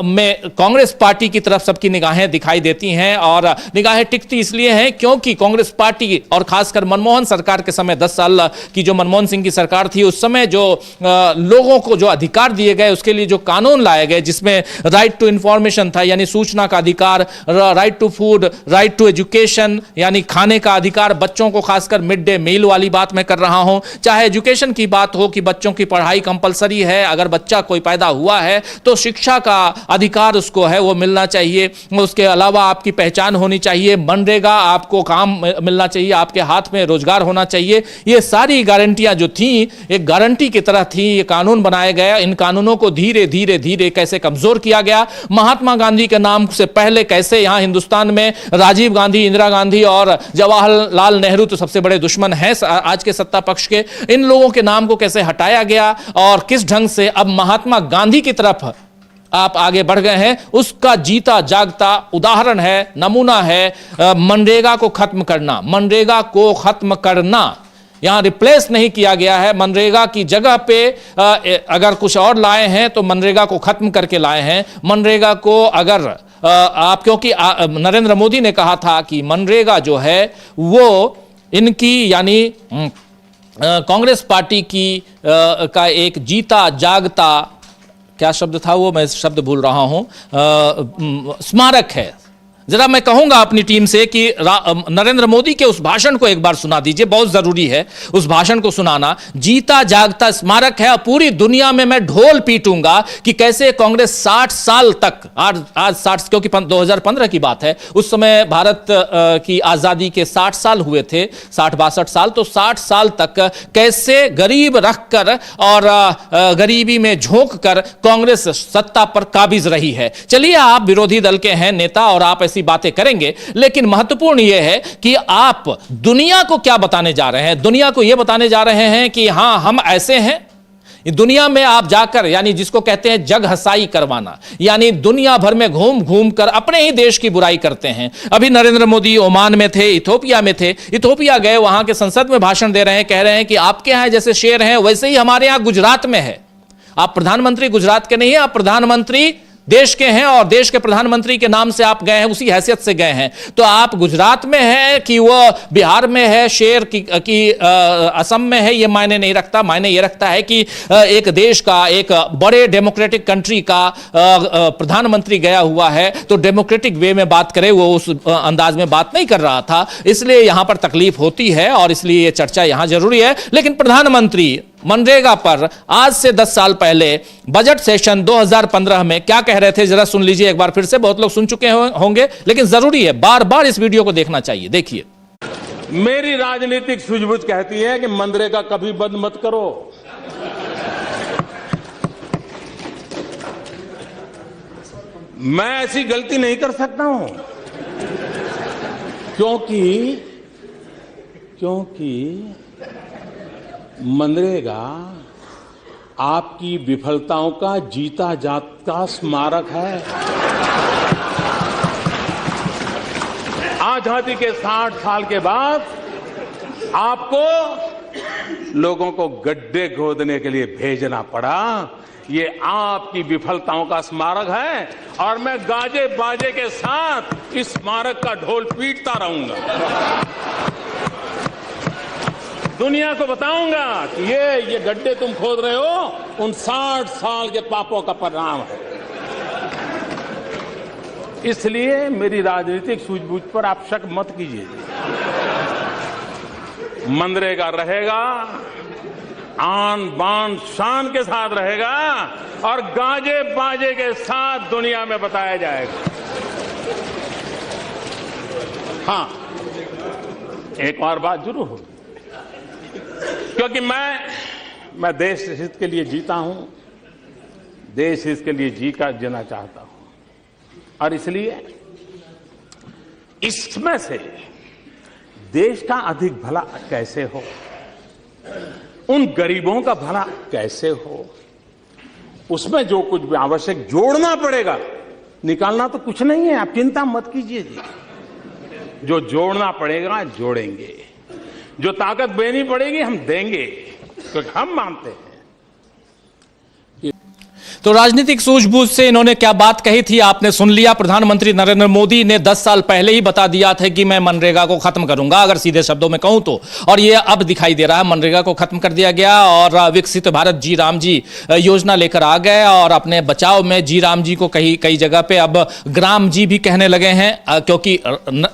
में कांग्रेस पार्टी की तरफ सबकी निगाहें दिखाई देती हैं और निगाहें टिकती इसलिए हैं क्योंकि कांग्रेस पार्टी और खासकर मनमोहन सरकार के समय 10 साल की जो मनमोहन सिंह की सरकार थी, उस समय जो लोगों को जो अधिकार दिए गए, उसके लिए जो कानून लाए गए, जिसमें राइट टू इंफॉर्मेशन था यानी सूचना का अधिकार, right to food, right to education यानी खाने का अधिकार, बच्चों को खासकर मिड डे मील वाली बात मैं कर रहा हूं, चाहे एजुकेशन की बात हो कि बच्चों की पढ़ाई कंपलसरी है, अगर बच्चा कोई पैदा हुआ है तो शिक्षा का अधिकार उसको है वो मिलना चाहिए। उसके अलावा आपकी पहचान होनी चाहिए, मनरेगा आपको काम मिलना चाहिए, आपके हाथ में रोजगार होना चाहिए। ये सारी गारंटियां जो थी एक गारंटी की तरह थी, ये कानून बनाए गए। इन कानूनों को धीरे धीरे धीरे कैसे कमजोर किया गया, महात्मा गांधी के नाम से पहले कैसे यहां हिंदुस्तान में राजीव गांधी, इंदिरा गांधी और जवाहरलाल नेहरू तो सबसे बड़े दुश्मन हैं आज के सत्ता पक्ष के, इन लोगों के नाम को कैसे हटाया गया और किस ढंग से अब महात्मा गांधी की तरफ आप आगे बढ़ गए हैं, उसका जीता जागता उदाहरण है, नमूना है मनरेगा को खत्म करना। मनरेगा को खत्म करना, यहां रिप्लेस नहीं किया गया है। मनरेगा की जगह पे अगर कुछ और लाए हैं तो मनरेगा को खत्म करके लाए हैं। मनरेगा को अगर आप, क्योंकि नरेंद्र मोदी ने कहा था कि मनरेगा जो है वो इनकी यानी कांग्रेस पार्टी की का एक जीता जागता, क्या शब्द था वो, मैं शब्द भूल रहा हूं, स्मारक है। जरा मैं कहूंगा अपनी टीम से कि नरेंद्र मोदी के उस भाषण को एक बार सुना दीजिए, बहुत जरूरी है उस भाषण को सुनाना। जीता जागता स्मारक है और पूरी दुनिया में मैं ढोल पीटूंगा कि कैसे कांग्रेस 60 साल तक, आज 60, क्योंकि 2015 की बात है, उस समय भारत की आजादी के 60 साल हुए थे, 60-62 साल, तो 60 साल तक कैसे गरीब रखकर और गरीबी में झोंक कर कांग्रेस सत्ता पर काबिज रही है। चलिए, आप विरोधी दल के हैं नेता और आप ऐसी बातें करेंगे, लेकिन महत्वपूर्ण यह है कि आप दुनिया को क्या बताने जा रहे हैं। दुनिया को यह बताने जा रहे हैं कि हां हम ऐसे हैं। दुनिया में आप जाकर, यानी जिसको कहते हैं जग हसाई करवाना, यानी दुनिया भर में घूम घूम कर अपने ही देश की बुराई करते हैं। अभी नरेंद्र मोदी ओमान में थे, इथोपिया में थे, इथोपिया गए, वहां के संसद में भाषण दे रहे हैं, कह रहे हैं कि आपके यहां जैसे शेर हैं वैसे ही हमारे यहां गुजरात में है। आप प्रधानमंत्री गुजरात के नहीं है, आप प्रधानमंत्री देश के हैं और देश के प्रधानमंत्री के नाम से आप गए हैं, उसी हैसियत से गए हैं। तो आप गुजरात में हैं कि वो बिहार में है, शेर की असम में है, ये मायने नहीं रखता। मायने ये रखता है कि एक देश का, एक बड़े डेमोक्रेटिक कंट्री का प्रधानमंत्री गया हुआ है तो डेमोक्रेटिक वे में बात करे, वो उस अंदाज में बात नहीं कर रहा था, इसलिए यहां पर तकलीफ होती है और इसलिए यह चर्चा यहां जरूरी है। लेकिन प्रधानमंत्री मनरेगा पर आज से 10 साल पहले बजट सेशन 2015 में क्या कह रहे थे, जरा सुन लीजिए एक बार फिर से। बहुत लोग सुन चुके होंगे लेकिन जरूरी है, बार बार इस वीडियो को देखना चाहिए। देखिए, मेरी राजनीतिक सूझबूझ कहती है कि मनरेगा कभी बंद मत करो। मैं ऐसी गलती नहीं कर सकता हूं क्योंकि मनरेगा आपकी विफलताओं का जीता जागता स्मारक है। आजादी के 60 साल के बाद आपको लोगों को गड्ढे खोदने के लिए भेजना पड़ा। ये आपकी विफलताओं का स्मारक है और मैं गाजे बाजे के साथ इस स्मारक का ढोल पीटता रहूंगा। दुनिया को बताऊंगा कि ये गड्ढे तुम खोद रहे हो उन 60 साल के पापों का परिणाम है। इसलिए मेरी राजनीतिक सूझबूझ पर आप शक मत कीजिए। मनरेगा रहेगा, आन बान शान के साथ रहेगा और गाजे बाजे के साथ दुनिया में बताया जाएगा। हाँ, एक और बात जरूर होगी, क्योंकि मैं देश हित के लिए जीता हूं, देश हित के लिए जीना चाहता हूं और इसलिए इसमें से देश का अधिक भला कैसे हो, उन गरीबों का भला कैसे हो, उसमें जो कुछ भी आवश्यक जोड़ना पड़ेगा, निकालना तो कुछ नहीं है, आप चिंता मत कीजिए जी। जो जोड़ना पड़ेगा जोड़ेंगे, जो ताकत देनी पड़ेगी हम देंगे, क्योंकि हम मानते हैं। तो राजनीतिक सूझबूझ से इन्होंने क्या बात कही थी आपने सुन लिया। प्रधानमंत्री नरेंद्र मोदी ने 10 साल पहले ही बता दिया था कि मैं मनरेगा को खत्म करूंगा, अगर सीधे शब्दों में कहूं तो। और ये अब दिखाई दे रहा है, मनरेगा को खत्म कर दिया गया और विकसित भारत जी राम जी योजना लेकर आ गए और अपने बचाव में जी राम जी को कई जगह पे अब ग्राम जी भी कहने लगे हैं, क्योंकि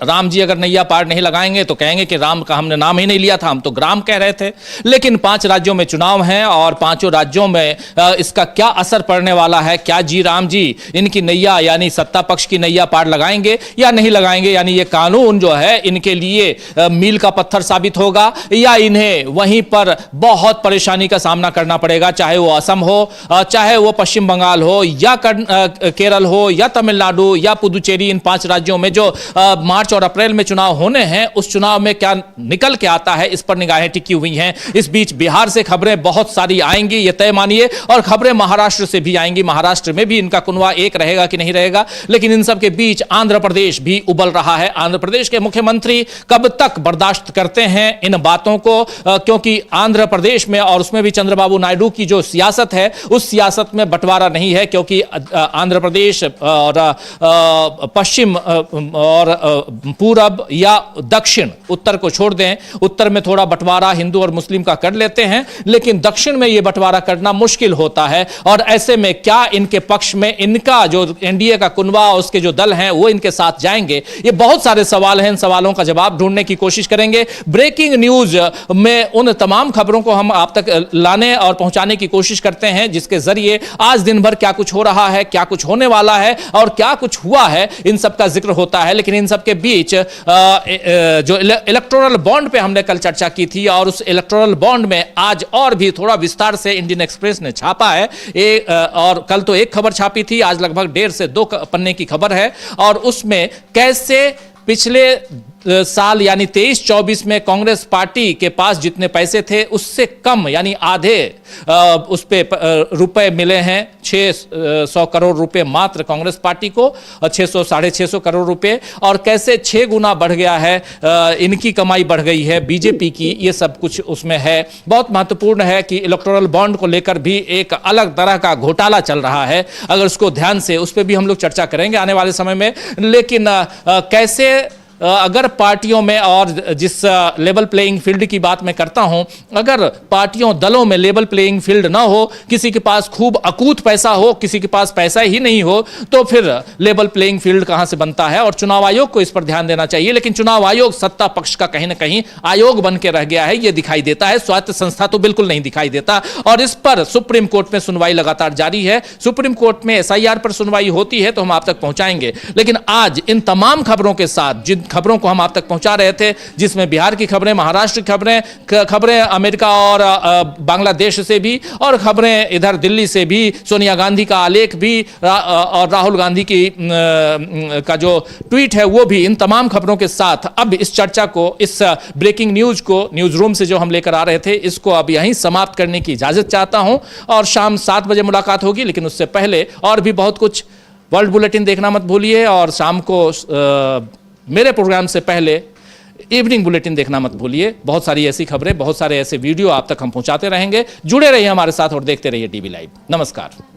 राम जी अगर नैया पार नहीं लगाएंगे तो कहेंगे कि राम का हमने नाम ही नहीं लिया था, हम तो ग्राम कह रहे थे। लेकिन 5 राज्यों में चुनाव हैं और 5 राज्यों में इसका क्या असर पड़ने वाला है, क्या जी राम जी इनकी नैया यानी सत्ता पक्ष की नैया पार लगाएंगे या नहीं लगाएंगे, यानी ये कानून जो है इनके लिए मील का पत्थर साबित होगा या इन्हें वहीं पर बहुत परेशानी का सामना करना पड़ेगा, चाहे वो असम हो, चाहे वो पश्चिम बंगाल हो या केरल हो या तमिलनाडु या पुदुचेरी। इन 5 राज्यों में जो मार्च और अप्रैल में चुनाव होने हैं, उस चुनाव में क्या निकल के आता है, इस पर निगाहें टिकी हुई हैं। इस बीच बिहार से खबरें बहुत सारी आएंगी, ये तय मानिए, और खबरें महाराष्ट्र से भी आएंगी। महाराष्ट्र में भी इनका कुनवा एक रहेगा कि नहीं रहेगा। लेकिन इन सब के बीच आंध्र प्रदेश भी उबल रहा है। आंध्र प्रदेश के मुख्यमंत्री कब तक बर्दाश्त करते हैं इन बातों को, क्योंकि आंध्र प्रदेश में और उसमें भी चंद्रबाबू नायडू की जो सियासत है, उस सियासत में बंटवारा नहीं है, क्योंकि आंध्र प्रदेश और पश्चिम और पूरब या दक्षिण, उत्तर को छोड़ दें, उत्तर में थोड़ा बंटवारा हिंदू और मुस्लिम का कर लेते हैं, लेकिन दक्षिण में यह बंटवारा करना मुश्किल होता है। और ऐसे में क्या इनके पक्ष में इनका जो एनडीए का कुनवा, उसके जो दल हैं, वो इनके साथ जाएंगे? ये बहुत सारे सवाल हैं, इन सवालों का जवाब ढूंढने की कोशिश करेंगे। ब्रेकिंग न्यूज में उन तमाम खबरों को हम आप तक लाने और पहुंचाने की कोशिश करते हैं जिसके जरिए आज दिन भर क्या कुछ हो रहा है, क्या कुछ होने वाला है और क्या कुछ हुआ है, इन सब का जिक्र होता है। लेकिन इन सब के बीच जो इलेक्टोरल बॉन्ड पे हमने कल चर्चा की थी, और उस इलेक्टोरल बॉन्ड में आज और भी थोड़ा विस्तार से इंडियन एक्सप्रेस ने छापा है। और कल तो एक खबर छापी थी, आज लगभग 1.5 से 2 पन्ने की खबर है, और उसमें कैसे पिछले साल यानी 23-24 में कांग्रेस पार्टी के पास जितने पैसे थे उससे कम यानी आधे उस पे रुपए मिले हैं। 600 करोड़ रुपए मात्र कांग्रेस पार्टी को, 600-650 करोड़ रुपए, और कैसे 6 गुना बढ़ गया है इनकी कमाई, बढ़ गई है बीजेपी की, ये सब कुछ उसमें है। बहुत महत्वपूर्ण है कि इलेक्टोरल बॉन्ड को लेकर भी एक अलग तरह का घोटाला चल रहा है, अगर उसको ध्यान से, उस पर भी हम लोग चर्चा करेंगे आने वाले समय में। लेकिन कैसे अगर पार्टियों में, और जिस लेवल प्लेइंग फील्ड की बात मैं करता हूं, अगर पार्टियों दलों में लेवल प्लेइंग फील्ड ना हो, किसी के पास खूब अकूत पैसा हो, किसी के पास पैसा ही नहीं हो, तो फिर लेवल प्लेइंग फील्ड कहां से बनता है। और चुनाव आयोग को इस पर ध्यान देना चाहिए। लेकिन चुनाव आयोग सत्ता पक्ष का कहीं ना कहीं आयोग बन के रह गया है, यह दिखाई देता है। स्वायत्त संस्था तो बिल्कुल नहीं दिखाई देता। और इस पर सुप्रीम कोर्ट में सुनवाई लगातार जारी है। सुप्रीम कोर्ट में SIR पर सुनवाई होती है तो हम आप तक पहुंचाएंगे। लेकिन आज इन तमाम खबरों के साथ, जिन खबरों को हम आप तक पहुंचा रहे थे, जिसमें बिहार की खबरें, महाराष्ट्र की खबरें, अमेरिका और बांग्लादेश से भी, और खबरें इधर दिल्ली से भी, सोनिया गांधी का आलेख भी, और राहुल गांधी की का जो ट्वीट है वो भी, इन तमाम खबरों के साथ अब इस चर्चा को, इस ब्रेकिंग न्यूज को, न्यूज रूम से जो हम लेकर आ रहे थे, इसको अब यहीं समाप्त करने की इजाजत चाहता हूं। और शाम 7 बजे मुलाकात होगी। लेकिन उससे पहले और भी बहुत कुछ, वर्ल्ड बुलेटिन देखना मत भूलिए, और शाम को मेरे प्रोग्राम से पहले इवनिंग बुलेटिन देखना मत भूलिए। बहुत सारी ऐसी खबरें, बहुत सारे ऐसे वीडियो आप तक हम पहुंचाते रहेंगे। जुड़े रहिए हमारे साथ और देखते रहिए टीवी लाइव। नमस्कार।